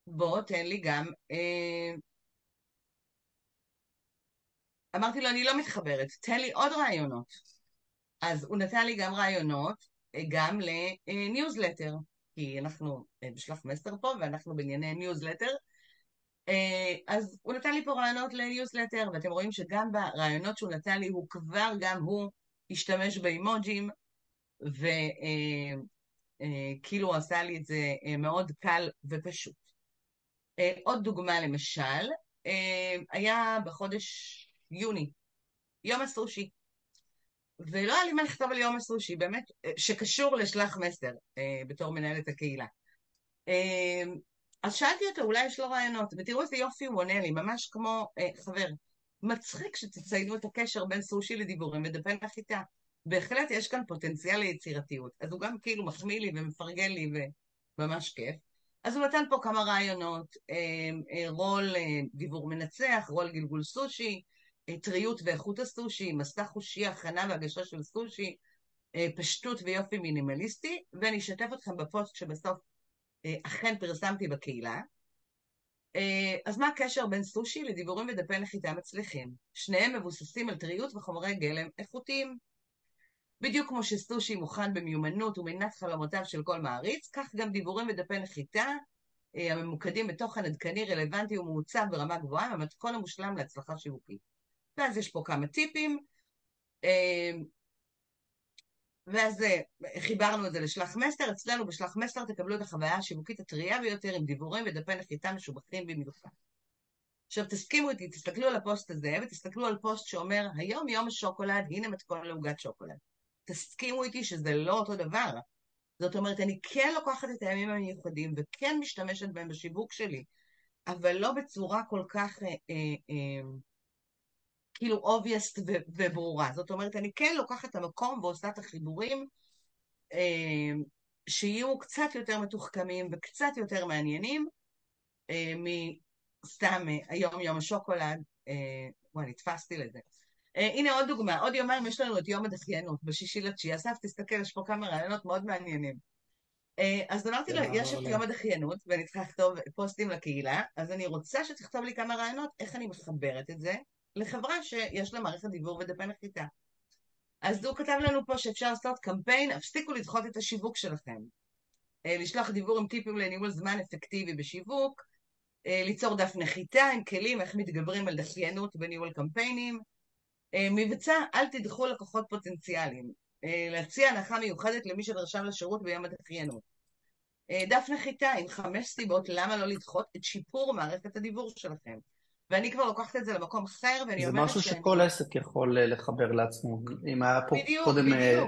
Speaker 2: בוא תן לי גם, אמרתי לו אני לא מתחברת, תן לי עוד רעיונות. אז הוא נתן לי גם רעיונות, גם לניוזלטר, כי אנחנו בשלח מסר פה ואנחנו בענייני ניוזלטר, אז הוא נתן לי פה רעיונות לניוזלטר, ואתם רואים שגם ברעיונות שהוא נתן לי, הוא כבר גם הוא השתמש באימוג'ים, כאילו הוא עשה לי את זה מאוד קל ופשוט. עוד דוגמה למשל, היה בחודש יוני, יום הסושי, ולא היה לי מה לכתוב על יום הסושי, באמת, שקשור לשלח מסר בתור מנהלת הקהילה. אז שאלתי אותו, אולי יש לו רעיונות, ותראו איזה יופי הוא עונה לי, ממש כמו חבר. מצחיק שתציינו את הקשר בין סושי לדיבורים ודפי נחיתה. בהחלט יש כאן פוטנציאל ליצירתיות. אז הוא גם כאילו מחמיא לי ומפרגן לי וממש כיף. אז הוא נתן פה כמה רעיונות, רול דיבור מנצח, רול גלגול סושי, טריות ואיכות הסושי, מסע חושי, הכנה והגשה של סושי, פשטות ויופי מינימליסטי, ואני אשתף אתכם בפוסט שבסוף אכן פרסמתי בקהילה. אז מה הקשר בין סושי לדיבורים ודפי נחיתה מצליחים? שניהם מבוססים על טריות וחומרי גלם איכותיים. בדיוק כמו שסושי מוכן במיומנות ומנת חלומותיו של כל מעריץ, כך גם דיבורים ודפי נחיתה הממוקדים בתוכן עדכני, רלוונטי ומעוצב ברמה גבוהה, המתכון המושלם להצלחה שיווקית. ואז יש פה כמה טיפים, ואז חיברנו את זה לשלח מסר. אצלנו בשלח מסר תקבלו את החוויה השיווקית הטריה ביותר עם דיבורים ודפי נחיתה משובחים במיוחד. עכשיו תסכימו איתי, תסתכלו על הפוסט הזה ותסתכלו על פוסט שאומר היום יום השוקולד, הנה מתכון לעוגת שוקולד. תסכימו איתי שזה לא אותו דבר. זאת אומרת, אני כן לוקחת את הימים המיוחדים וכן משתמשת בהם בשיווק שלי, אבל לא בצורה כל כך כאילו obvious וברורה. זאת אומרת, אני כן לוקחת את המקום ועושה את החיבורים שיהיו קצת יותר מתוחכמים וקצת יותר מעניינים מסתם היום יום השוקולד. וואי, נתפסתי לזה. הנה עוד דוגמה, עוד יומיים יש לנו את יום הדחיינות, ב6/9. אסף, תסתכל, יש פה כמה רעיונות מאוד מעניינים. אז אמרתי לו, יש את יום הדחיינות, ואני צריכה לכתוב פוסטים לקהילה, אז אני רוצה שתכתוב לי כמה רעיונות, איך אני מחברת את זה לחברה שיש לה מערכת דיבור ודפי נחיתה. אז הוא כתב לנו פה שאפשר לעשות קמפיין, הפסיקו לדחות את השיווק שלכם. לשלוח דיבור עם טיפים לניהול זמן אפקטיבי בשיווק, ליצור דף נחיתה עם כלים, איך מתגברים על דחיינות בניהול קמפיינים, מבצע, אל תדחו לקוחות פוטנציאליים, להציע הנחה מיוחדת למי שנרשם לשירות ביום הדחיינות. דף נחיתה עם 5 סיבות למה לא לדחות את שיפור מערכת הדיבור שלכם. ואני כבר לוקחת את זה למקום אחר, ואני אומרת
Speaker 1: זה משהו שכל עסק יכול לחבר לעצמו. אם היה פה קודם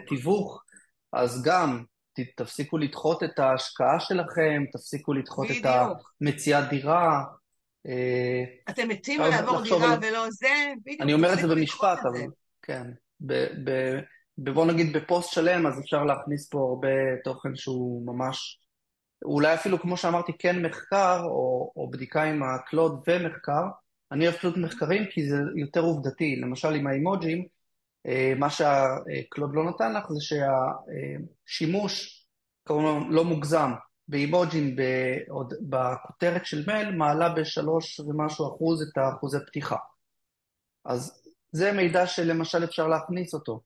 Speaker 1: תיווך, אז גם תפסיקו לדחות את ההשקעה שלכם, תפסיקו לדחות את המציאת דירה.
Speaker 2: אתם מתים לעבור דירה ולא זה, בדיוק.
Speaker 1: אני אומר את זה במשפט, אבל כן. בוא נגיד בפוסט שלם, אז אפשר להכניס פה הרבה תוכן שהוא ממש, אולי אפילו כמו שאמרתי, כן מחקר, או בדיקה עם הקלוד ומחקר. אני אוהב פשוט מחקרים כי זה יותר עובדתי. למשל עם האימוג'ים, מה שהקלוד לא נתן לך זה שהשימוש, כמובן לא מוגזם, באימוג'ים בכותרת של מייל מעלה ב3 ומשהו אחוז את האחוזי פתיחה. אז זה מידע שלמשל אפשר להכניס אותו.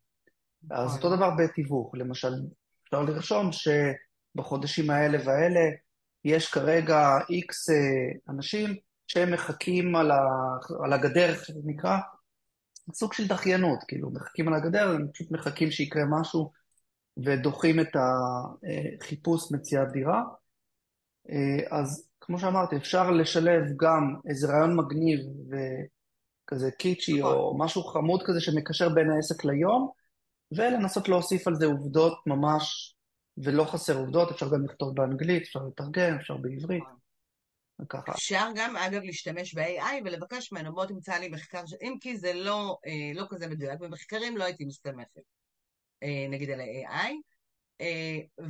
Speaker 1: אז אותו דבר בתיווך. למשל, אפשר לרשום שבחודשים האלה והאלה יש כרגע X אנשים שהם מחכים על הגדר, איך זה נקרא? סוג של דחיינות, כאילו, מחכים על הגדר, הם פשוט מחכים שיקרה משהו, ודוחים את החיפוש מציאת דירה. אז כמו שאמרתי, אפשר לשלב גם איזה רעיון מגניב וכזה קיצ'י, או משהו חמוד כזה שמקשר בין העסק ליום, ולנסות להוסיף על זה עובדות ממש, ולא חסר עובדות, אפשר גם לכתוב באנגלית, אפשר לתרגם, אפשר בעברית.
Speaker 2: אפשר גם, אגב, להשתמש ב-AI ולבקש ממנו, בוא תמצא לי מחקר, אם כי זה לא כזה מדויק, במחקרים לא הייתי מסתמכת, נגיד על ה-AI,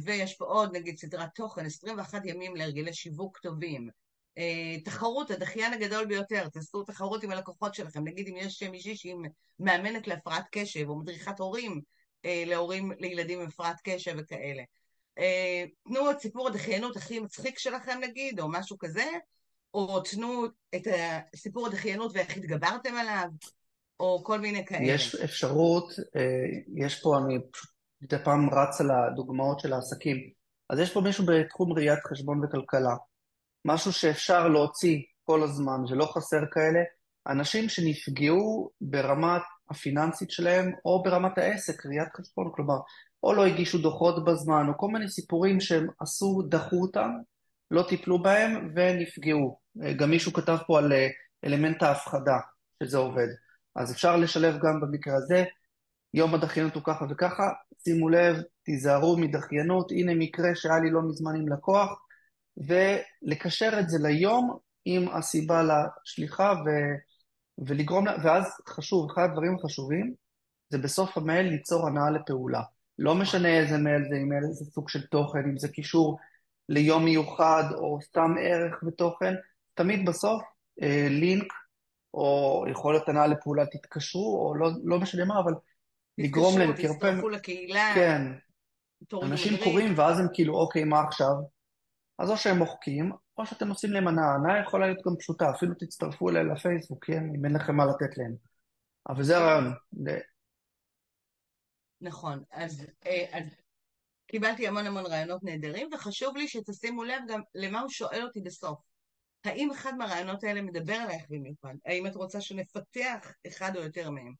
Speaker 2: ויש פה עוד, נגיד, סדרת תוכן, 21 ימים להרגלי שיווק טובים, תחרות, הדחיין הגדול ביותר, תעשו תחרות עם הלקוחות שלכם, נגיד אם יש מישהי שהיא מאמנת להפרעת קשב, או מדריכת הורים, להורים לילדים עם הפרעת קשב וכאלה. תנו את סיפור הדחיינות הכי מצחיק שלכם נגיד, או משהו כזה, או תנו את סיפור הדחיינות ואיך התגברתם עליו, או כל מיני כאלה.
Speaker 1: יש אפשרות, יש פה, אני פשוט פעם רץ על הדוגמאות של העסקים, אז יש פה מישהו בתחום ראיית חשבון וכלכלה, משהו שאפשר להוציא כל הזמן, ולא חסר כאלה, אנשים שנפגעו ברמת הפיננסית שלהם, או ברמת העסק, ראיית חשבון, כלומר, או לא הגישו דוחות בזמן, או כל מיני סיפורים שהם עשו, דחו אותם, לא טיפלו בהם ונפגעו. גם מישהו כתב פה על אלמנט ההפחדה, שזה עובד. אז אפשר לשלב גם במקרה הזה, יום הדחיינות הוא ככה וככה, שימו לב, תיזהרו מדחיינות, הנה מקרה שהיה לי לא מזמן עם לקוח, ולקשר את זה ליום עם הסיבה לשליחה, ולגרום, ואז חשוב, אחד הדברים החשובים, זה בסוף המייל ליצור הנעה לפעולה. לא
Speaker 2: נכון.
Speaker 1: משנה איזה מייל זה, אם איזה סוג של תוכן, אם זה קישור ליום מיוחד, או סתם ערך בתוכן, תמיד בסוף לינק, או יכולת הנעה לפעולה, תתקשרו, או לא משנה מה, אבל לגרום
Speaker 2: תתקשרו,
Speaker 1: להם, כי הרבה פעמים,
Speaker 2: תצטרפו לקהילה,
Speaker 1: כן,
Speaker 2: תורידו
Speaker 1: אנשים
Speaker 2: מדריך.
Speaker 1: קוראים, ואז הם כאילו, אוקיי, מה עכשיו? אז או שהם מוחקים, או שאתם עושים להם הנעה. הנעה יכולה להיות גם פשוטה, אפילו תצטרפו אליהם לפייסבוק, כן? אם אין לכם מה לתת להם. אבל זה הרעיון.
Speaker 2: נכון, אז קיבלתי המון המון רעיונות נהדרים, וחשוב לי שתשימו לב גם למה הוא שואל אותי בסוף. האם אחד מהרעיונות האלה מדבר עלייך במיוחד? האם את רוצה שנפתח אחד או יותר מהם?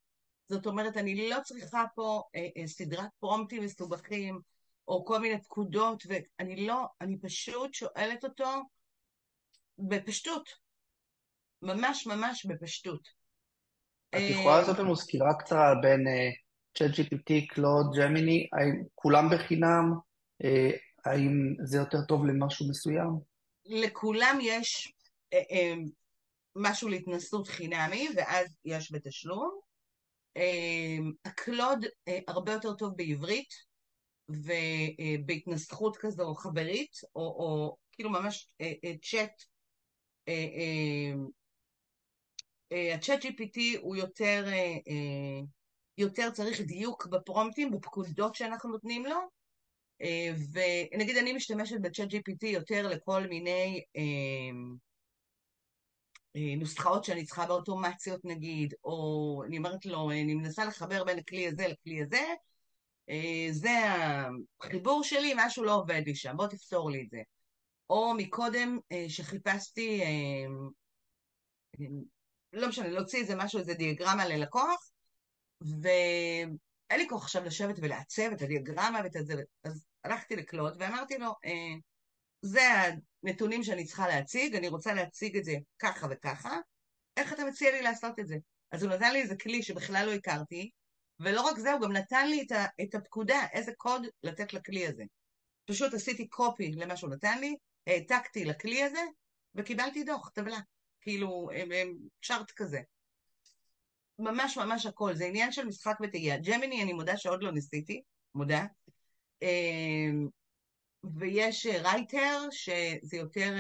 Speaker 2: זאת אומרת, אני לא צריכה פה סדרת פרומפטים מסובכים, או כל מיני פקודות, ואני לא, אני פשוט שואלת אותו בפשטות, ממש ממש בפשטות.
Speaker 1: את יכולה
Speaker 2: אה,
Speaker 1: לעשות לנו סקירה קצרה בין ChatGPT, קלוד, ג'מיני, האם כולם בחינם? האם זה יותר טוב למשהו מסוים?
Speaker 2: לכולם יש משהו להתנסות חינמי, ואז יש בתשלום. הקלוד הרבה יותר טוב בעברית, ובהתנסחות כזו חברית, או כאילו ממש צ'אט. הצ'אט GPT הוא יותר צריך דיוק בפרומפטים, בפקודות שאנחנו נותנים לו, ונגיד אני משתמשת בצ'אט GPT יותר לכל מיני נוסחאות שאני צריכה באוטומציות נגיד, או אני אומרת לו, אני מנסה לחבר בין הכלי הזה לכלי הזה, זה החיבור שלי, משהו לא עובד לי שם, בוא תפתור לי את זה. או מקודם שחיפשתי, לא משנה, להוציא איזה משהו, איזה דיאגרמה ללקוח, ואין לי כוח עכשיו לשבת ולעצב את הדיאגרמה ואת זה, אז הלכתי לקלוד ואמרתי לו, זה הנתונים שאני צריכה להציג, אני רוצה להציג את זה ככה וככה, איך אתה מציע לי לעשות את זה? אז הוא נתן לי איזה כלי שבכלל לא הכרתי, ולא רק זה, הוא גם נתן לי את הפקודה, איזה קוד לתת לכלי הזה. פשוט עשיתי קופי למה שהוא נתן לי, העתקתי לכלי הזה, וקיבלתי דוח, טבלה. כאילו, צ'ארט כזה. ממש ממש הכל, זה עניין של משחק וטעייה. ג'מיני, אני מודה שעוד לא ניסיתי, מודה. ויש רייטר, שזה יותר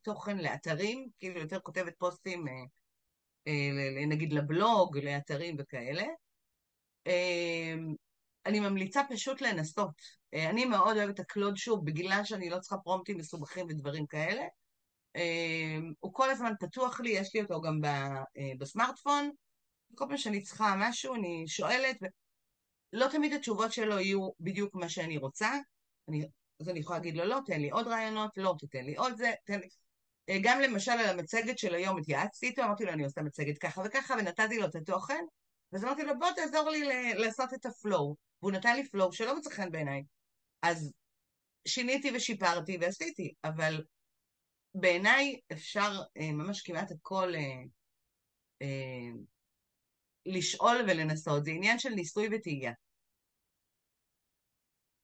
Speaker 2: תוכן לאתרים, כאילו יותר כותבת פוסטים, נגיד לבלוג, לאתרים וכאלה. אני ממליצה פשוט לנסות. אני מאוד אוהבת את הקלוד שוב, בגלל שאני לא צריכה פרומפטים מסובכים ודברים כאלה. הוא כל הזמן פתוח לי, יש לי אותו גם בסמארטפון. כל פעם שאני צריכה משהו, אני שואלת, לא תמיד התשובות שלו יהיו בדיוק מה שאני רוצה. אז אני יכולה להגיד לו, לא, תן לי עוד רעיונות, לא, תתן לי עוד זה, תן לי. גם למשל על המצגת של היום התייעצתי איתו, אמרתי לו, אני עושה מצגת ככה וככה, ונתתי לו את התוכן, ואז אמרתי לו, בוא תעזור לי לעשות את הפלואו. והוא נתן לי פלואו שלא מצא חן בעיניי. אז שיניתי ושיפרתי ועשיתי, אבל בעיניי אפשר ממש כמעט הכל לשאול ולנסות. זה עניין של ניסוי וטעייה.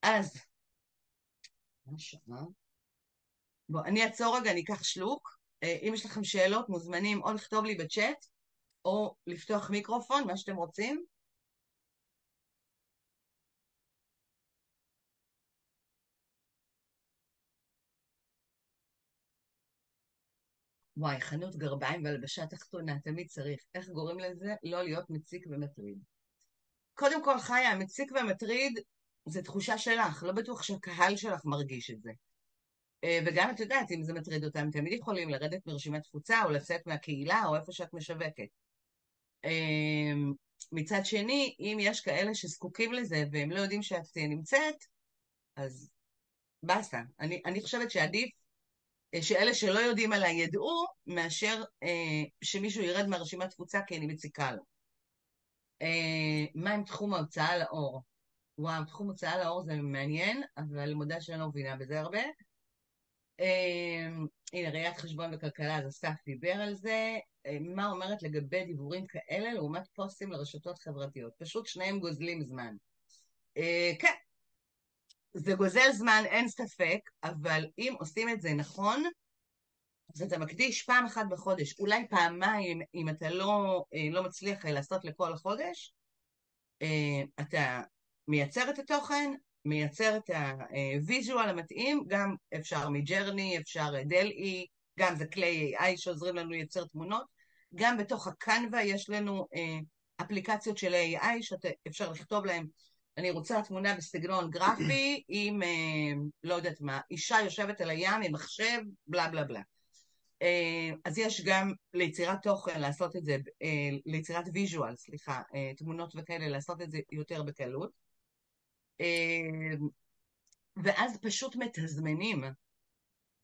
Speaker 2: אז, מה שעה? בוא, אני אעצור רגע, אני אקח שלוק. אם יש לכם שאלות, מוזמנים או לכתוב לי בצ'אט, או לפתוח מיקרופון, מה שאתם רוצים. וואי, חנות גרביים והלבשה תחתונה, תמיד צריך. איך גורם לזה? לא להיות מציק ומטריד. קודם כל, חיה, המציק והמטריד זה תחושה שלך, לא בטוח שהקהל שלך מרגיש את זה. וגם את יודעת, אם זה מטריד אותם, תמיד יכולים לרדת מרשימת תפוצה, או לצאת מהקהילה, או איפה שאת משווקת. מצד שני, אם יש כאלה שזקוקים לזה, והם לא יודעים שאת נמצאת, אז בסה. אני חושבת שעדיף שאלה שלא יודעים עליי ידעו, מאשר שמישהו ירד מהרשימת תפוצה כי אני מציקה לו. מה עם תחום ההוצאה לאור? וואו, תחום הוצאה לאור זה מעניין, אבל מודה שאני לא מבינה בזה הרבה. הנה, ראיית חשבון וכלכלה, אז אסף דיבר על זה. מה אומרת לגבי דיבורים כאלה לעומת פוסטים לרשתות חברתיות? פשוט שניהם גוזלים זמן. כן, זה גוזל זמן, אין ספק, אבל אם עושים את זה נכון, אז אתה מקדיש פעם אחת בחודש, אולי פעמיים, אם אתה לא מצליח לעשות לכל החודש, אתה מייצר את התוכן, מייצר את הוויז'ואל המתאים, גם אפשר מג'רני, אפשר דל-אי, גם זה כלי AI שעוזרים לנו לייצר תמונות, גם בתוך הקנווה יש לנו אפליקציות של AI שאפשר לכתוב להם, אני רוצה תמונה בסגנון גרפי עם, לא יודעת מה, אישה יושבת על הים עם מחשב, בלה בלה בלה. אז יש גם ליצירת תוכן לעשות את זה, ליצירת ויז'ואל, סליחה, תמונות וכאלה, לעשות את זה יותר בקלות. ואז פשוט מתזמנים.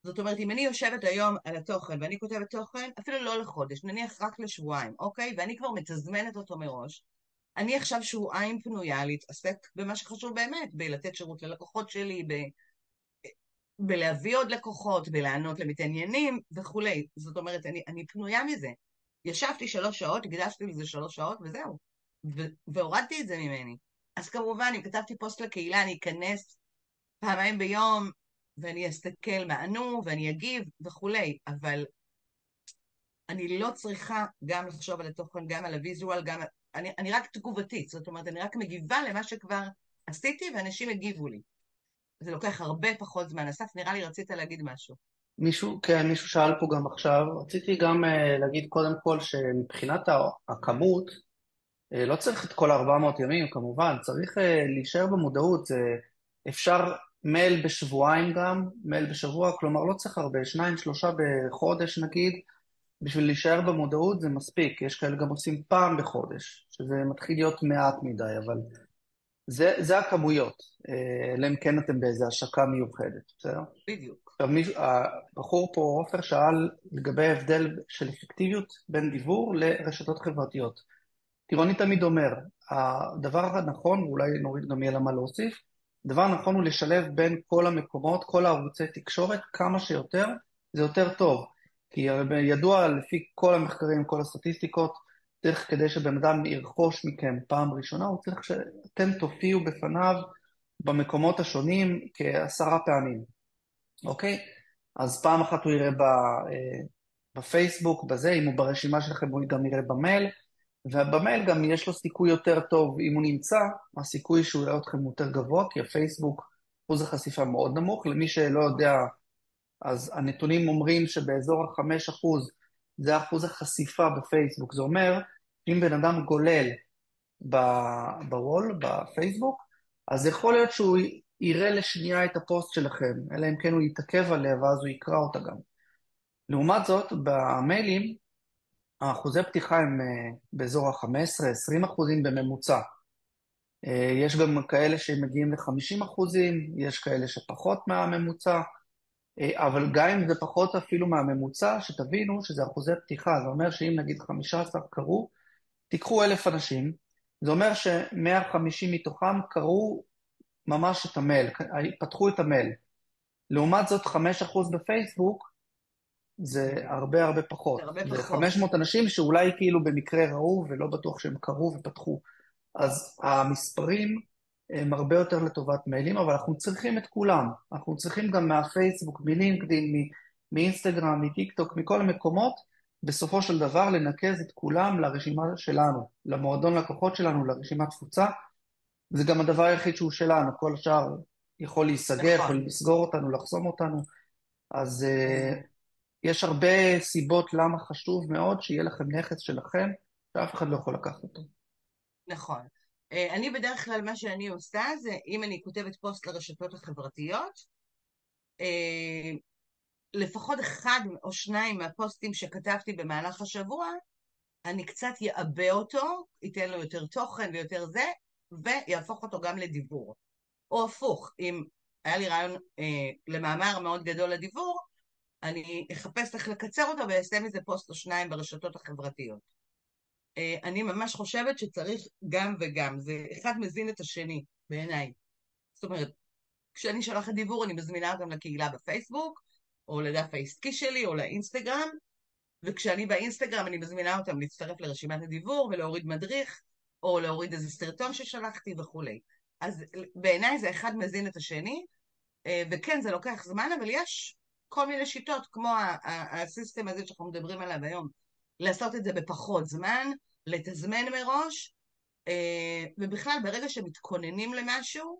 Speaker 2: זאת אומרת, אם אני יושבת היום על התוכן, ואני כותבת תוכן, אפילו לא לחודש, נניח רק לשבועיים, אוקיי? ואני כבר מתזמנת אותו מראש. אני עכשיו שבועיים פנויה להתעסק במה שחשוב באמת, בלתת שירות ללקוחות שלי, בלהביא עוד לקוחות, בלענות למתעניינים וכולי. זאת אומרת, אני פנויה מזה. ישבתי 3 שעות, הקדשתי לזה 3 שעות וזהו. והורדתי את זה ממני. אז כמובן, אם כתבתי פוסט לקהילה, אני אכנס פעמיים ביום, ואני אסתכל מה ענו, ואני אגיב וכולי, אבל אני לא צריכה גם לחשוב על התוכן, גם על הוויזואל, אני רק תגובתית, זאת אומרת, אני רק מגיבה למה שכבר עשיתי, ואנשים הגיבו לי. זה לוקח הרבה פחות זמן. אסף, נראה לי רצית להגיד משהו.
Speaker 1: כן, מישהו שאל פה גם עכשיו. רציתי גם להגיד קודם כל שמבחינת הכמות, לא צריך את כל 400 ימים, כמובן, צריך להישאר במודעות. אפשר מייל בשבועיים גם, מייל בשבוע, כלומר לא צריך הרבה, 2-3 בחודש נגיד, בשביל להישאר במודעות זה מספיק. יש כאלה גם עושים פעם בחודש, שזה מתחיל להיות מעט מדי, אבל זה הכמויות, אלא אם כן אתם באיזו השקה מיוחדת, בסדר?
Speaker 2: בדיוק.
Speaker 1: עכשיו, הבחור פה, עופר, שאל לגבי ההבדל של אפקטיביות בין דיבור לרשתות חברתיות. תראו, אני תמיד אומר, הדבר הנכון, ואולי נוריד גם יהיה לה מה להוסיף, הדבר הנכון הוא לשלב בין כל המקומות, כל הערוצי תקשורת, כמה שיותר, זה יותר טוב. כי ידוע לפי כל המחקרים, כל הסטטיסטיקות, צריך כדי שבן אדם ירכוש מכם פעם ראשונה, הוא צריך שאתם תופיעו בפניו במקומות השונים כ10 פעמים, אוקיי? אז פעם אחת הוא יראה בפייסבוק, בזה, אם הוא ברשימה שלכם הוא גם יראה במייל, ובמייל גם יש לו סיכוי יותר טוב, אם הוא נמצא, הסיכוי שהוא יראה אתכם יותר גבוה, כי הפייסבוק אחוז החשיפה מאוד נמוך. למי שלא יודע, אז הנתונים אומרים שבאזור ה5% זה אחוז החשיפה בפייסבוק. זה אומר, אם בן אדם גולל בוול, בפייסבוק, אז יכול להיות שהוא יראה לשנייה את הפוסט שלכם, אלא אם כן הוא יתעכב עליה ואז הוא יקרא אותה גם. לעומת זאת, במיילים, האחוזי פתיחה הם באזור ה15-20% בממוצע. יש גם כאלה שמגיעים ל50%, יש כאלה שפחות מהממוצע, אבל גם אם זה פחות אפילו מהממוצע, שתבינו שזה אחוזי פתיחה. זה אומר שאם נגיד 15 קראו, תיקחו 1,000 אנשים, זה אומר ש150 מתוכם קראו ממש את המייל, פתחו את המייל. לעומת זאת 5% בפייסבוק, זה הרבה הרבה פחות.
Speaker 2: זה הרבה
Speaker 1: זה
Speaker 2: פחות.
Speaker 1: 500 אנשים שאולי כאילו במקרה ראו ולא בטוח שהם קראו ופתחו. אז המספרים הם הרבה יותר לטובת מיילים, אבל אנחנו צריכים את כולם. אנחנו צריכים גם מהפייסבוק, מלינקדין, מאינסטגרם, מטיקטוק, מכל המקומות, בסופו של דבר לנקז את כולם לרשימה שלנו, למועדון לקוחות שלנו, לרשימת תפוצה. זה גם הדבר היחיד שהוא שלנו, כל השאר יכול להיסגר, יכול לסגור אותנו, לחסום אותנו. אז יש הרבה סיבות למה חשוב מאוד שיהיה לכם נכס שלכם, שאף אחד לא יכול לקחת אותו.
Speaker 2: נכון. אני בדרך כלל מה שאני עושה זה, אם אני כותבת פוסט לרשתות החברתיות, לפחות 1 או 2 מהפוסטים שכתבתי במהלך השבוע, אני קצת יעבה אותו, ייתן לו יותר תוכן ויותר זה, ויהפוך אותו גם לדיבור. או הפוך, אם היה לי רעיון למאמר מאוד גדול לדיבור, אני אחפש איך לקצר אותו ואעשה מזה פוסט או 2 ברשתות החברתיות. אני ממש חושבת שצריך גם וגם, זה אחד מזין את השני. בעיניי. זאת אומרת, כשאני שולחת דיבור, אני מזמינה אותם לקהילה בפייסבוק, או לדף העסקי שלי, או לאינסטגרם, וכשאני באינסטגרם, אני מזמינה אותם להצטרף לרשימת הדיבור, ולהוריד מדריך, או להוריד איזה סרטון ששלחתי וכולי. אז בעיניי זה אחד מזין את השני, וכן, זה לוקח זמן, אבל יש כל מיני שיטות, כמו הסיסטם הזה שאנחנו מדברים עליו היום, לעשות את זה בפחות זמן, לתזמן מראש, ובכלל, ברגע שמתכוננים למשהו,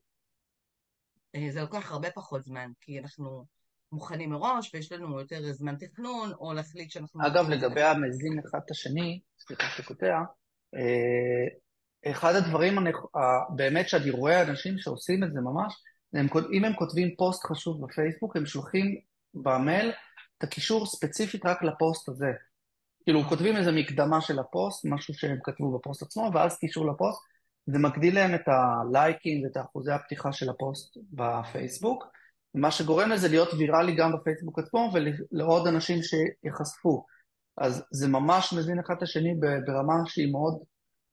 Speaker 2: זה לוקח הרבה פחות זמן, כי אנחנו מוכנים מראש, ויש לנו יותר זמן תכנון, או להחליט שאנחנו
Speaker 1: אגב,
Speaker 2: נותנים את זה.
Speaker 1: לגבי המזין אחד את השני, סליחה שקוטע, אחד הדברים באמת שאני רואה אנשים שעושים את זה ממש, אם הם כותבים פוסט חשוב בפייסבוק, הם שולחים במייל את הקישור ספציפית רק לפוסט הזה. כאילו, כותבים איזו מקדמה של הפוסט, משהו שהם כתבו בפוסט עצמו, ואז קישור לפוסט, זה מגדיל להם את הלייקים ואת אחוזי הפתיחה של הפוסט בפייסבוק, מה שגורם לזה להיות ויראלי גם בפייסבוק עצמו ולעוד אנשים שיחשפו. אז זה ממש מזין אחד את השני ברמה שהיא מאוד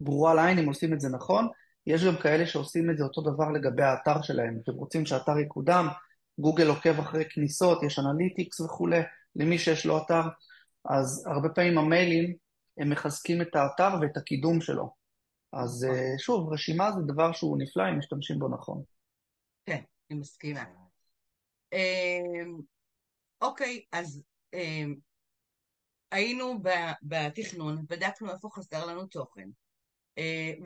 Speaker 1: ברורה לעין, אם עושים את זה נכון. יש גם כאלה שעושים את זה אותו דבר לגבי האתר שלהם, אתם רוצים שהאתר יקודם, גוגל עוקב אחרי כניסות, יש אנליטיקס וכולי, למי שיש לו אתר, אז הרבה פעמים המיילים הם מחזקים את האתר ואת הקידום שלו. אז שוב, רשימה זה דבר שהוא נפלא אם משתמשים בו נכון.
Speaker 2: כן, אני מסכימה. אוקיי, אז היינו בתכנון, בדקנו איפה חסר לנו תוכן,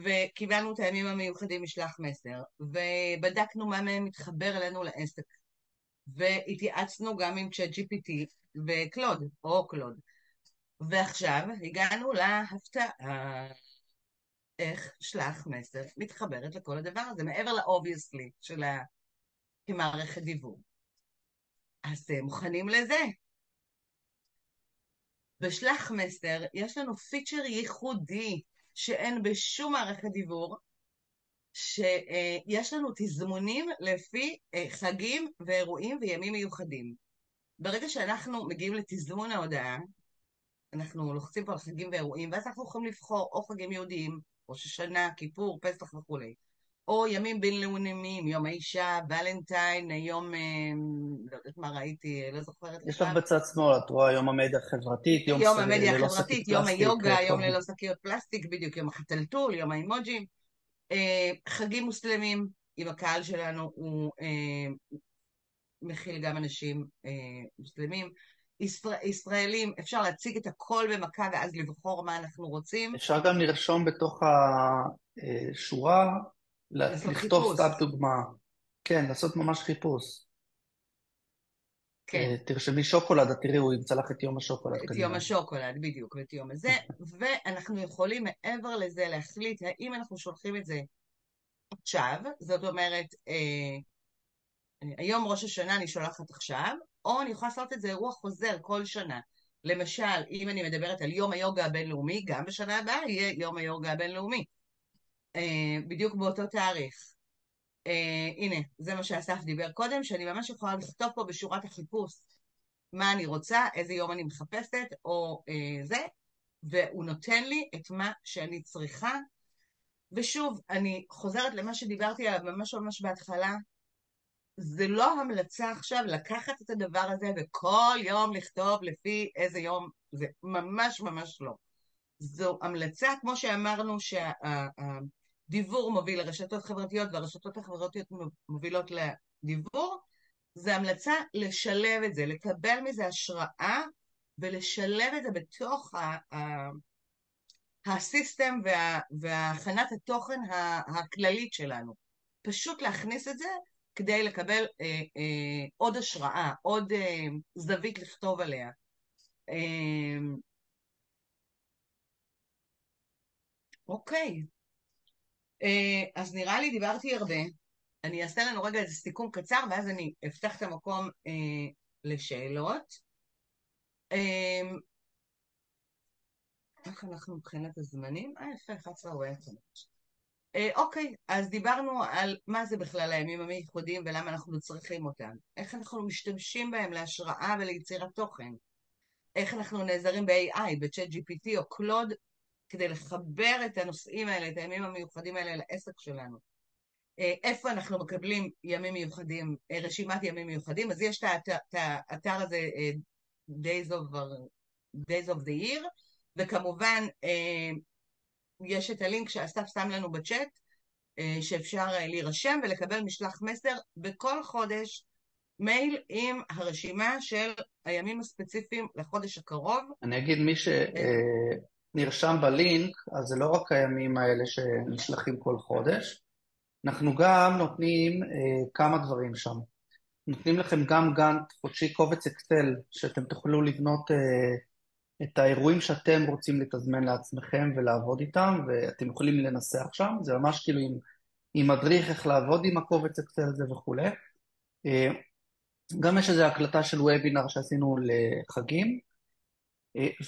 Speaker 2: וקיבלנו את הימים המיוחדים משלח מסר, ובדקנו מה מהם מתחבר אלינו לעסק, והתייעצנו גם עם ChatGPT וקלוד, או קלוד. ועכשיו הגענו להפתעה, איך שלח מסר מתחברת לכל הדבר הזה, מעבר ל-obviously של כמערכת דיבור. אז מוכנים לזה? בשלח מסר יש לנו פיצ'ר ייחודי שאין בשום מערכת דיבור, שיש לנו תזמונים לפי חגים ואירועים וימים מיוחדים. ברגע שאנחנו מגיעים לתזמון ההודעה, אנחנו לוחצים פה על חגים ואירועים, ואז אנחנו יכולים לבחור או חגים יהודיים, ראש השנה, כיפור, פסח וכולי, או ימים בינלאומיים, יום האישה, ולנטיין, יום, לא יודעת מה ראיתי, לא זוכרת
Speaker 1: יש לך
Speaker 2: עכשיו,
Speaker 1: בצד שמאל, את רואה יום המדיה החברתית, יום
Speaker 2: יום המדיה
Speaker 1: ללא שקית
Speaker 2: החברתית, יום
Speaker 1: פלסטיק,
Speaker 2: היוגה, יום
Speaker 1: טוב.
Speaker 2: ללא שקיות פלסטיק, בדיוק, יום החתלתול, יום האימוג'ים, חגים מוסלמים, עם הקהל שלנו הוא מכיל גם אנשים מוסלמים, ישראלים, אפשר להציג את הכל במכה ואז לבחור מה אנחנו רוצים.
Speaker 1: אפשר גם לרשום בתוך השורה,
Speaker 2: לעשות
Speaker 1: לכתוב
Speaker 2: חיפוש.
Speaker 1: סתם דוגמה. כן, לעשות ממש חיפוש.
Speaker 2: כן,
Speaker 1: תרשמי שוקולד, תראי, הוא ימצא לך את יום השוקולד
Speaker 2: את
Speaker 1: כנראה.
Speaker 2: יום השוקולד, בדיוק, ואת יום הזה, ואנחנו יכולים מעבר לזה להחליט האם אנחנו שולחים את זה עכשיו, זאת אומרת, היום ראש השנה אני שולחת עכשיו, או אני יכולה לעשות את זה אירוע חוזר כל שנה. למשל, אם אני מדברת על יום היוגה הבינלאומי, גם בשנה הבאה יהיה יום היוגה הבינלאומי. בדיוק באותו תאריך. הנה, זה מה שאסף דיבר קודם, שאני ממש יכולה לכתוב פה בשורת החיפוש מה אני רוצה, איזה יום אני מחפשת, או זה, והוא נותן לי את מה שאני צריכה. ושוב, אני חוזרת למה שדיברתי עליו ממש ממש בהתחלה, זה לא המלצה עכשיו לקחת את הדבר הזה וכל יום לכתוב לפי איזה יום, זה ממש ממש לא. זו המלצה, כמו שאמרנו שהדיבור מוביל לרשתות חברתיות והרשתות החברתיות מובילות לדיבור, זה המלצה לשלב את זה, לקבל מזה השראה ולשלב את זה בתוך הסיסטם והכנת התוכן הכללית שלנו. פשוט להכניס את זה כדי לקבל עוד השראה, עוד זווית לכתוב עליה. אוקיי, אז נראה לי דיברתי הרבה. אני אעשה לנו רגע איזה סיכום קצר, ואז אני אפתח את המקום לשאלות. איך אנחנו מבחינת הזמנים? יפה, 11:40. אוקיי, אז דיברנו על מה זה בכלל הימים הייחודיים ולמה אנחנו צריכים אותם. איך אנחנו משתמשים בהם להשראה וליצירת תוכן. איך אנחנו נעזרים ב-AI, ב-Chat GPT או קלוד, כדי לחבר את הנושאים האלה, את הימים המיוחדים האלה לעסק שלנו. איפה אנחנו מקבלים ימים מיוחדים, רשימת ימים מיוחדים, אז יש את האתר הזה, Days of the Year, וכמובן יש את הלינק שאסף שם לנו בצ'אט, שאפשר להירשם ולקבל משלח מסר בכל חודש, מייל עם הרשימה של הימים הספציפיים לחודש הקרוב.
Speaker 1: אני אגיד, מי שנרשם בלינק, אז זה לא רק הימים האלה שנשלחים כל חודש, אנחנו גם נותנים כמה דברים שם. נותנים לכם גם גאנט חודשי, קובץ אקסל, שאתם תוכלו לבנות את האירועים שאתם רוצים לתזמן לעצמכם ולעבוד איתם, ואתם יכולים לנסח שם, זה ממש כאילו עם מדריך איך לעבוד עם הקובץ אקסל הזה וכו'. גם יש איזו הקלטה של וובינר שעשינו לחגים,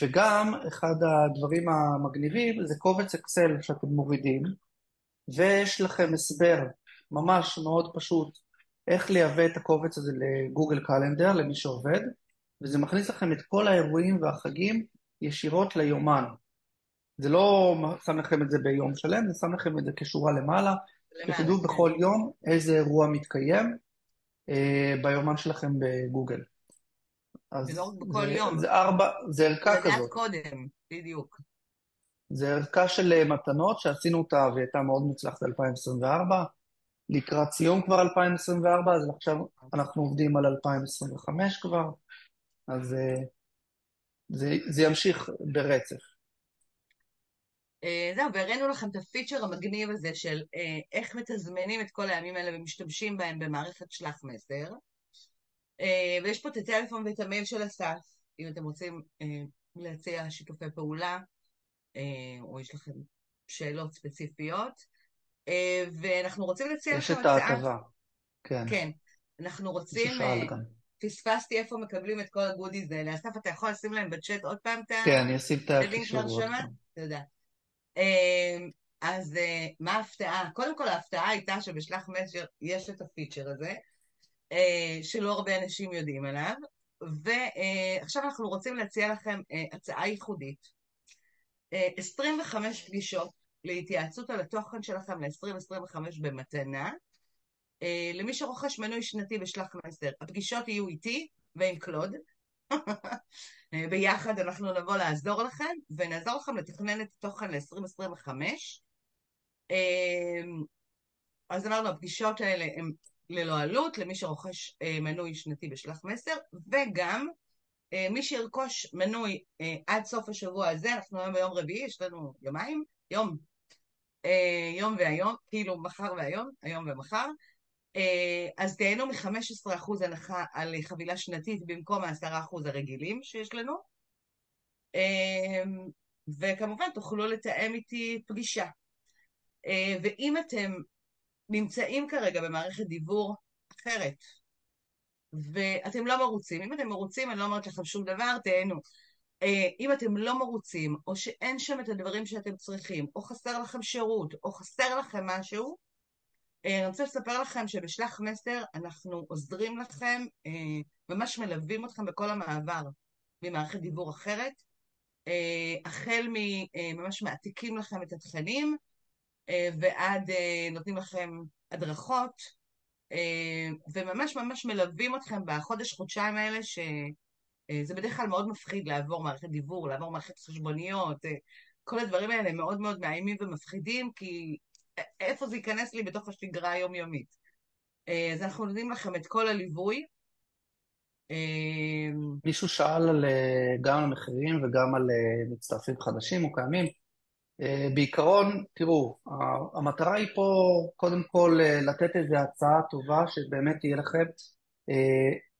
Speaker 1: וגם אחד הדברים המגניבים זה קובץ אקסל שאתם מורידים, ויש לכם הסבר ממש מאוד פשוט איך לייבא את הקובץ הזה לגוגל קלנדר למי שעובד, וזה מכניס לכם את כל האירועים והחגים ישירות ליומן. זה לא שם לכם את זה ביום שלם, זה שם לכם את זה כשורה למעלה, שתדעו בכל יום איזה אירוע מתקיים ביומן שלכם בגוגל.
Speaker 2: ולא רק בכל יום.
Speaker 1: זה ערכה כזאת.
Speaker 2: לדעת קודם, בדיוק.
Speaker 1: זה ערכה של מתנות שעשינו אותה והייתה מאוד מוצלחת ב-2024, לקראת סיום כבר 2024, אז עכשיו אנחנו עובדים על 2025 כבר, אז זה ימשיך ברצף.
Speaker 2: זהו, והראינו לכם את הפיצ'ר המגניב הזה של איך מתזמנים את כל הימים האלה ומשתמשים בהם במערכת שלח מסר. ויש פה את הטלפון ואת המייל של אסף, אם אתם רוצים להציע שיתופי פעולה, או יש לכם שאלות ספציפיות, ואנחנו רוצים להציע לכם
Speaker 1: הצעה. יש את ההטבה, כן.
Speaker 2: כן, אנחנו רוצים, פספסתי איפה מקבלים את כל הגודיז האלה, אסף, אתה יכול לשים להם בצ'אט עוד פעם את
Speaker 1: כן, אני אשים את
Speaker 2: הלינק להרשמה? תודה. אז מה ההפתעה? קודם כל ההפתעה הייתה שבשלח מסר יש את הפיצ'ר הזה, שלא הרבה אנשים יודעים עליו, ועכשיו אנחנו רוצים להציע לכם הצעה ייחודית. 25 פגישות להתייעצות על התוכן שלכם ל-2025 במתנה, למי שרוכש מנוי שנתי בשלח מסר. הפגישות יהיו איתי ועם קלוד, ביחד אנחנו נבוא לעזור לכם, ונעזור לכם לתכנן את התוכן ל-2025. אז אמרנו, הפגישות האלה הן ללא עלות, למי שרוכש מנוי שנתי בשלח מסר, וגם מי שירכוש מנוי עד סוף השבוע הזה, אנחנו היום ביום רביעי, יש לנו יומיים, יום והיום, כאילו מחר והיום, היום ומחר, אז תהיינו מ-15% הנחה על חבילה שנתית במקום ה-10% הרגילים שיש לנו, וכמובן תוכלו לתאם איתי פגישה. ואם אתם נמצאים כרגע במערכת דיוור אחרת, ואתם לא מרוצים, אם אתם מרוצים, אני לא אומרת לכם שום דבר, תהנו. אם אתם לא מרוצים, או שאין שם את הדברים שאתם צריכים, או חסר לכם שירות, או חסר לכם משהו, אני רוצה לספר לכם שבשלח מסר אנחנו עוזרים לכם, ממש מלווים אתכם בכל המעבר ממערכת דיוור אחרת, החל ממש מעתיקים לכם את התכנים, ועד נותנים לכם הדרכות, וממש ממש מלווים אתכם בחודש-חודשיים האלה, שזה בדרך כלל מאוד מפחיד לעבור מערכת דיוור, לעבור מערכת חשבוניות, כל הדברים האלה מאוד מאוד מאיימים ומפחידים, כי איפה זה ייכנס לי בתוך השגרה היומיומית. אז אנחנו נותנים לכם את כל הליווי.
Speaker 1: מישהו שאל גם על מחירים וגם על מצטרפים חדשים או קיימים. בעיקרון, תראו, המטרה היא פה קודם כל לתת איזו הצעה טובה שבאמת תהיה לכם,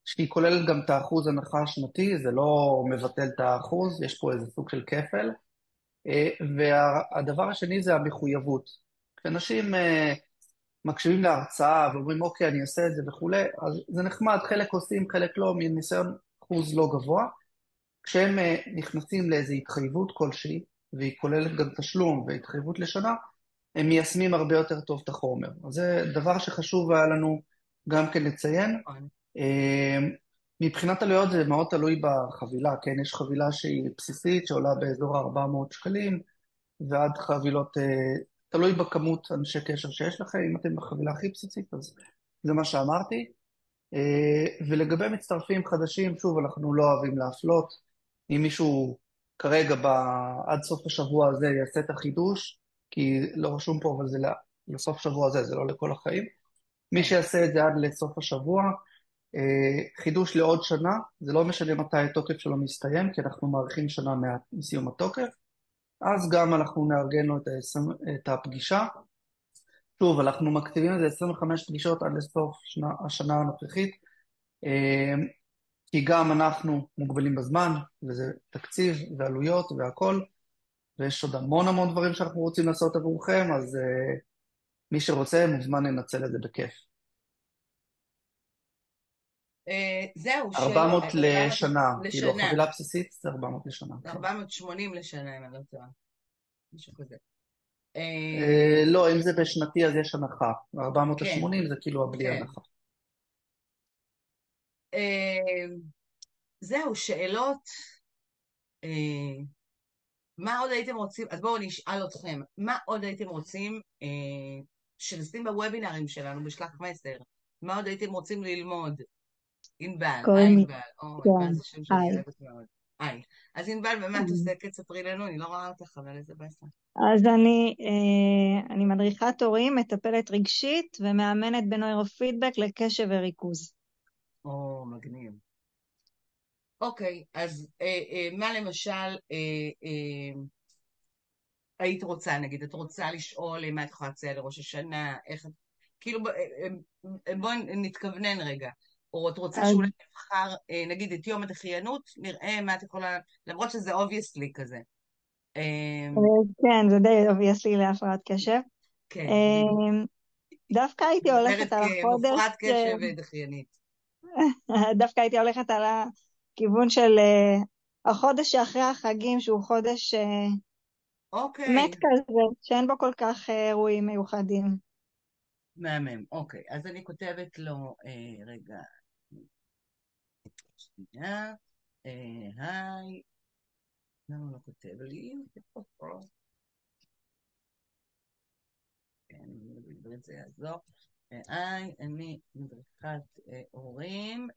Speaker 1: שהיא כוללת גם את האחוז הנחה השנתי, זה לא מבטל את האחוז, יש פה איזה סוג של כפל. והדבר השני זה המחויבות. כשאנשים מקשיבים להרצאה ואומרים אוקיי אני אעשה את זה וכולי, אז זה נחמד, חלק עושים, חלק לא, מניסיון אחוז לא גבוה. כשהם נכנסים לאיזו התחייבות כלשהי, והיא כוללת גם תשלום והתחייבות לשנה, הם מיישמים הרבה יותר טוב את החומר. אז זה דבר שחשוב היה לנו גם כן לציין. מבחינת עלויות זה מאוד תלוי בחבילה, כן? יש חבילה שהיא בסיסית שעולה באזור 400 שקלים, ועד חבילות תלוי בכמות אנשי קשר שיש לכם, אם אתם בחבילה הכי בסיסית, אז זה מה שאמרתי. ולגבי מצטרפים חדשים, שוב, אנחנו לא אוהבים להפלות. אם מישהו כרגע עד סוף השבוע הזה יעשה את החידוש, כי לא רשום פה, אבל זה לסוף שבוע הזה, זה לא לכל החיים. מי
Speaker 2: כן.
Speaker 1: שיעשה את זה עד לסוף השבוע, חידוש לעוד שנה, זה לא משנה מתי התוקף שלו מסתיים, כי אנחנו מאריכים שנה מסיום התוקף, אז גם אנחנו נארגן לו את הפגישה. שוב, אנחנו מקטיבים את זה 25 פגישות עד לסוף השנה הנוכחית, כי גם אנחנו מוגבלים בזמן, וזה תקציב ועלויות והכל, ויש עוד המון המון דברים שאנחנו רוצים לעשות עבורכם, אז מי שרוצה מוזמן לנצל את זה בכיף.
Speaker 2: זהו,
Speaker 1: 400
Speaker 2: 400
Speaker 1: לשנה, כאילו
Speaker 2: לשנה,
Speaker 1: החבילה הבסיסית זה 400 לשנה, כן.
Speaker 2: 480 לשנה, אם אני לא טועה, משהו כזה.
Speaker 1: לא, אם זה בשנתי אז יש הנחה,
Speaker 2: כן,
Speaker 1: 480 זה כאילו הבלי
Speaker 2: כן.
Speaker 1: הנחה.
Speaker 2: זהו, שאלות. מה עוד הייתם רוצים, אז בואו נשאל אתכם, מה עוד הייתם רוצים שנשים בוובינרים שלנו בשלח מסר? מה עוד הייתם רוצים ללמוד? ענבל,
Speaker 4: קוראים לי,
Speaker 2: ענבל, ענבל
Speaker 4: כן,
Speaker 2: זה שם שאני
Speaker 4: היי.
Speaker 2: אוהבת מאוד. היי. אז ענבל, במה את עוסקת? ספרי לנו, אני לא רואה אותך, אבל איזה באסה.
Speaker 4: אז אני מדריכת הורים, מטפלת רגשית ומאמנת בנוירופידבק לקשב וריכוז.
Speaker 2: מגניב. אוקיי, אז מה למשל היית רוצה, נגיד, את רוצה לשאול מה את יכולה להציע לראש השנה, איך את, כאילו, בואי נתכוונן רגע, או את רוצה
Speaker 4: אז
Speaker 2: שאולי נבחר, נגיד, את יום הדחיינות, נראה מה את יכולה, למרות שזה obviously כזה.
Speaker 4: כן, זה די obviously להפרעת קשב.
Speaker 2: כן, בדיוק.
Speaker 4: דווקא הייתי
Speaker 2: אני מדברת
Speaker 4: הולכת על החודש,
Speaker 2: כמופרעת קשב ודחיינית.
Speaker 4: דווקא הייתי הולכת על הכיוון של החודש שאחרי החגים, שהוא חודש מת
Speaker 2: אוקיי,
Speaker 4: כזה, שאין בו כל כך אירועים מיוחדים.
Speaker 2: מהמם, אוקיי, אז אני כותבת לו, רגע, שנייה, היי, למה הוא לא כותב לי? כן, בעברית זה יעזור. היי, אני מדריכת הורים.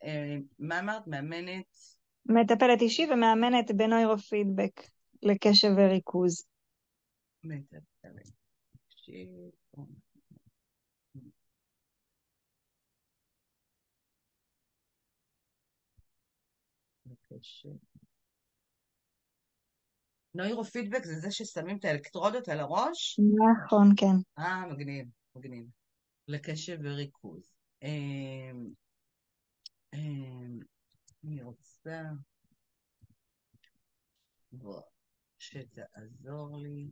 Speaker 2: מה אמרת? מאמנת?
Speaker 4: מטפלת אישי ומאמנת בנוירופידבק לקשב וריכוז.
Speaker 2: מטפלת אישי. לקשב. נוירופידבק זה ששמים את האלקטרודות על הראש?
Speaker 4: נכון, כן.
Speaker 2: מגניב, מגניב. לקשב וריכוז. אני רוצה שתעזור לי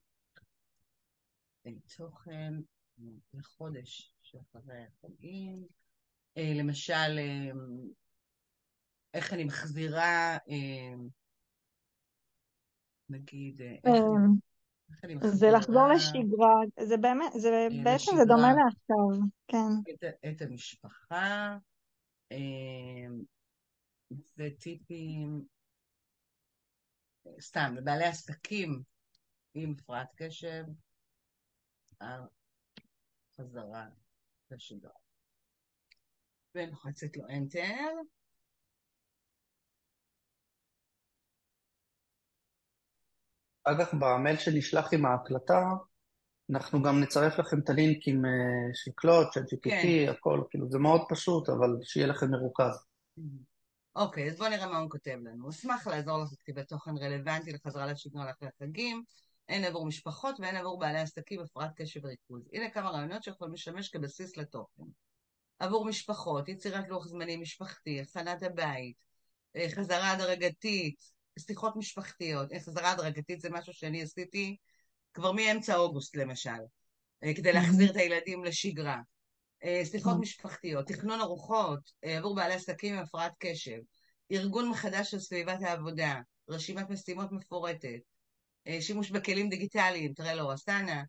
Speaker 2: תוכן לחודש שאחרי החגים. למשל, איך אני מחזירה, נגיד, איך אני
Speaker 4: זה לחזור
Speaker 2: מחזירה
Speaker 4: לשגרה, זה באמת, זה בעצם זה דומה
Speaker 2: לשגרה
Speaker 4: לעכשיו, כן.
Speaker 2: את המשפחה, וטיפים, סתם, לבעלי עסקים עם הפרעת קשב, חזרה לשגרה. ולוחצת לו Enter.
Speaker 1: אגב, במייל שנשלח עם ההקלטה, אנחנו גם נצרף לכם את הלינקים של קלוד, של
Speaker 2: כן.
Speaker 1: GPT, הכל, כאילו זה מאוד פשוט, אבל שיהיה לכם מרוכז.
Speaker 2: אוקיי, אז בואו נראה מה הוא כותב לנו. אשמח לעזור לך בכתיבת תוכן רלוונטי לחזרה לשגרה לאחרי החגים, הן עבור משפחות והן עבור בעלי עסקים הפרעת קשב וריכוז. הנה כמה רעיונות שיכולים לשמש כבסיס לתוכן. עבור משפחות, יצירת לוח זמנים משפחתי, הכנת הבית, חזרה הדרגתית, שיחות משפחתיות. חזרה הדרגתית זה משהו שאני עשיתי כבר מאמצע אוגוסט למשל, כדי להחזיר את הילדים לשגרה. שיחות משפחתיות, תכנון ארוחות עבור בעלי עסקים עם הפרעת קשב, ארגון מחדש של סביבת העבודה, רשימת משימות מפורטת, שימוש בכלים דיגיטליים, תראה לו, אסנה,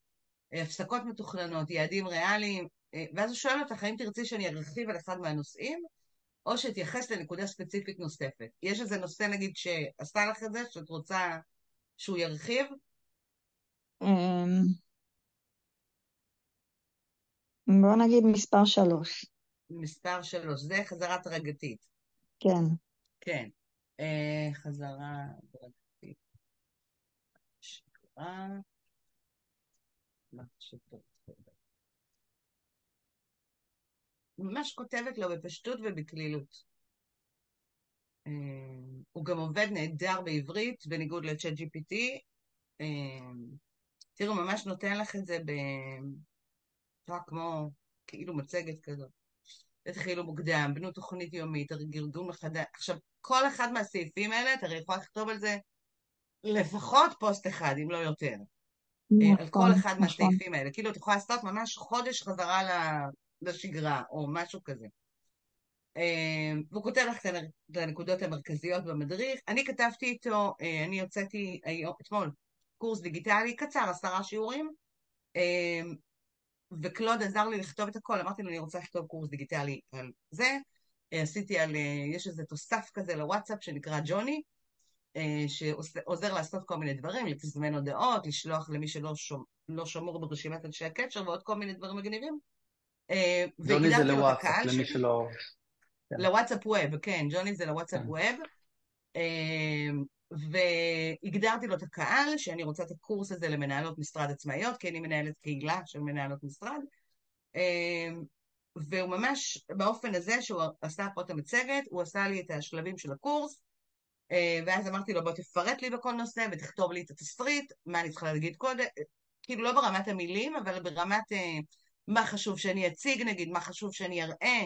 Speaker 2: הפסקות מתוכננות, יעדים ריאליים, ואז הוא שואל אותך, האם תרצי שאני ארחיב על אחד מהנושאים, או שתייחס לנקודה ספציפית נוספת. יש איזה נושא, נגיד, שעשה לך את זה, שאת רוצה שהוא ירחיב?
Speaker 4: בוא נגיד מספר 3.
Speaker 2: מספר 3, זה חזרה הדרגתית.
Speaker 4: כן.
Speaker 2: כן. חזרה הדרגתית. שגרה. מה שטוב. ממש כותבת לו בפשטות ובכלילות. הוא גם עובד נהדר בעברית, בניגוד ל-Chat GPT. תראו, ממש נותן לך את זה כמו כאילו מצגת כזאת. התחילו מוקדם, בנו תוכנית יומית, גרגום מחדש. עכשיו, כל אחד מהסעיפים האלה, אתה יכול לכתוב על זה לפחות פוסט אחד, אם לא יותר. על כל
Speaker 4: נכון,
Speaker 2: אחד
Speaker 4: נכון.
Speaker 2: מהסעיפים האלה. כאילו, אתה יכול לעשות ממש חודש חזרה לשגרה, או משהו כזה. והוא כותב לך את הנקודות המרכזיות במדריך. אני כתבתי איתו, אני הוצאתי אתמול קורס דיגיטלי קצר, 10 שיעורים, וקלוד עזר לי לכתוב את הכל. אמרתי לו, אני רוצה לכתוב קורס דיגיטלי על זה. עשיתי יש איזה תוסף כזה לוואטסאפ שנקרא ג'וני, שעוזר לעשות כל מיני דברים, לתזמן הודעות, לשלוח למי שלא שמור ברשימת אנשי הקשר, ועוד כל מיני דברים מגניבים.
Speaker 1: ג'וני זה
Speaker 2: והגדרתי לו את
Speaker 1: לוואטסאפ,
Speaker 2: הקהל
Speaker 1: למי
Speaker 2: שלי.
Speaker 1: שלא... כן.
Speaker 2: לוואטסאפ ווב, כן, ג'וני זה לוואטסאפ
Speaker 1: כן.
Speaker 2: ווב. והגדרתי לו את הקהל, שאני רוצה את הקורס הזה למנהלות משרד עצמאיות, כי אני מנהלת קהילה של מנהלות משרד. והוא ממש, באופן הזה שהוא עשה פה את המצגת, הוא עשה לי את השלבים של הקורס, ואז אמרתי לו, בוא תפרט לי בכל נושא, ותכתוב לי את התסריט, מה אני צריכה להגיד קודם, כאילו לא ברמת המילים, אבל ברמת מה חשוב שאני אציג, נגיד, מה חשוב שאני אראה,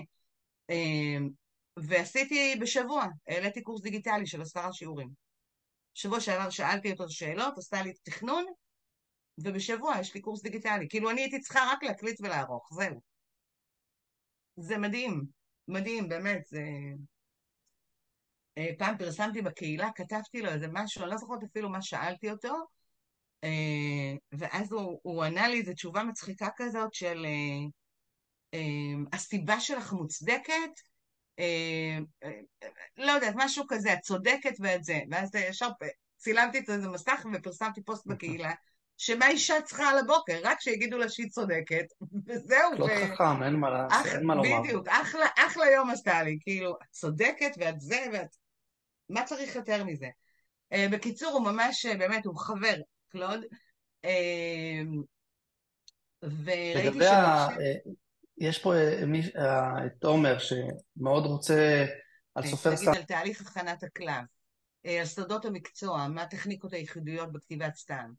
Speaker 2: ועשיתי בשבוע, העליתי קורס דיגיטלי של 10 שיעורים. שבוע שעבר שאלתי אותו שאלות, עשה לי תכנון, ובשבוע יש לי קורס דיגיטלי. כאילו אני הייתי צריכה רק להקליט ולערוך, זהו. זה מדהים, מדהים, באמת, זה... פעם פרסמתי בקהילה, כתבתי לו איזה משהו, אני לא זוכרת אפילו מה שאלתי אותו, ואז הוא ענה לי איזו תשובה מצחיקה כזאת של הסיבה שלך מוצדקת, לא יודעת, משהו כזה, את צודקת ואת זה, ואז ישר צילמתי את איזה מסך ופרסמתי פוסט בקהילה, שמה אישה צריכה על הבוקר, רק שיגידו לה שהיא צודקת, וזהו.
Speaker 1: לא חכם, אין מה לומר.
Speaker 2: בדיוק, אחלה יום עשתה לי, כאילו, את צודקת ואת זה, מה צריך יותר מזה? בקיצור, הוא ממש, באמת, הוא חבר, קלוד, וראיתי
Speaker 1: יש פה את תומר שמאוד רוצה על סופר סתם.
Speaker 2: נגיד על תהליך הכנת הקלף, על סודות המקצוע, מה הטכניקות הייחודיות בכתיבת סתם,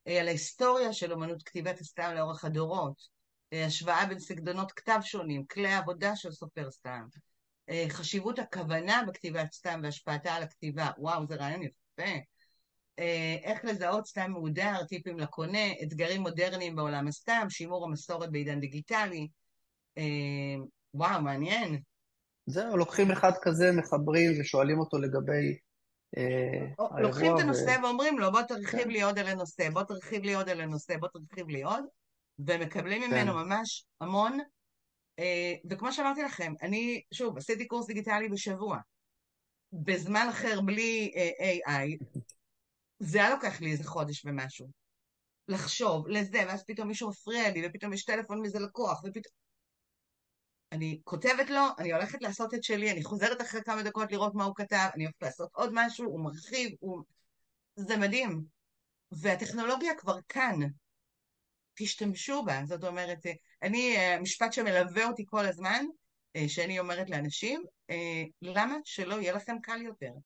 Speaker 2: על ההיסטוריה של אומנות כתיבת הסתם לאורך הדורות, השוואה בין סגנונות כתב שונים, כלי עבודה של סופר סתם, חשיבות הכוונה בכתיבת סתם והשפעתה על הכתיבה, וואו, זה רעיון יפה. איך לזהות סתם מהודר, טיפים לקונה, אתגרים מודרניים בעולם הסתם, שימור המסורת בעידן דיגיטלי. וואו, מעניין.
Speaker 1: זהו, לוקחים אחד כזה, מחברים ושואלים אותו לגבי האירוע.
Speaker 2: לוקחים את הנושא ואומרים לו, בוא תרחיב לי עוד על הנושא, בוא תרחיב לי עוד על הנושא, בוא תרחיב לי עוד, ומקבלים ממנו ממש המון. וכמו שאמרתי לכם, אני, שוב, עשיתי קורס דיגיטלי בשבוע, בזמן אחר בלי AI, זה היה לוקח לי איזה חודש ומשהו. לחשוב, לזה, ואז פתאום מישהו מפריע לי, ופתאום יש טלפון מזה לקוח, ופתאום... אני כותבת לו, אני הולכת לעשות את שלי, אני חוזרת אחרי כמה דקות לראות מה הוא כתב, אני הולכת לעשות עוד משהו, הוא מרחיב, זה מדהים. והטכנולוגיה כבר כאן. תשתמשו בה, זאת אומרת, משפט שמלווה אותי כל הזמן, שאני אומרת לאנשים, למה שלא יהיה לכם קל יותר?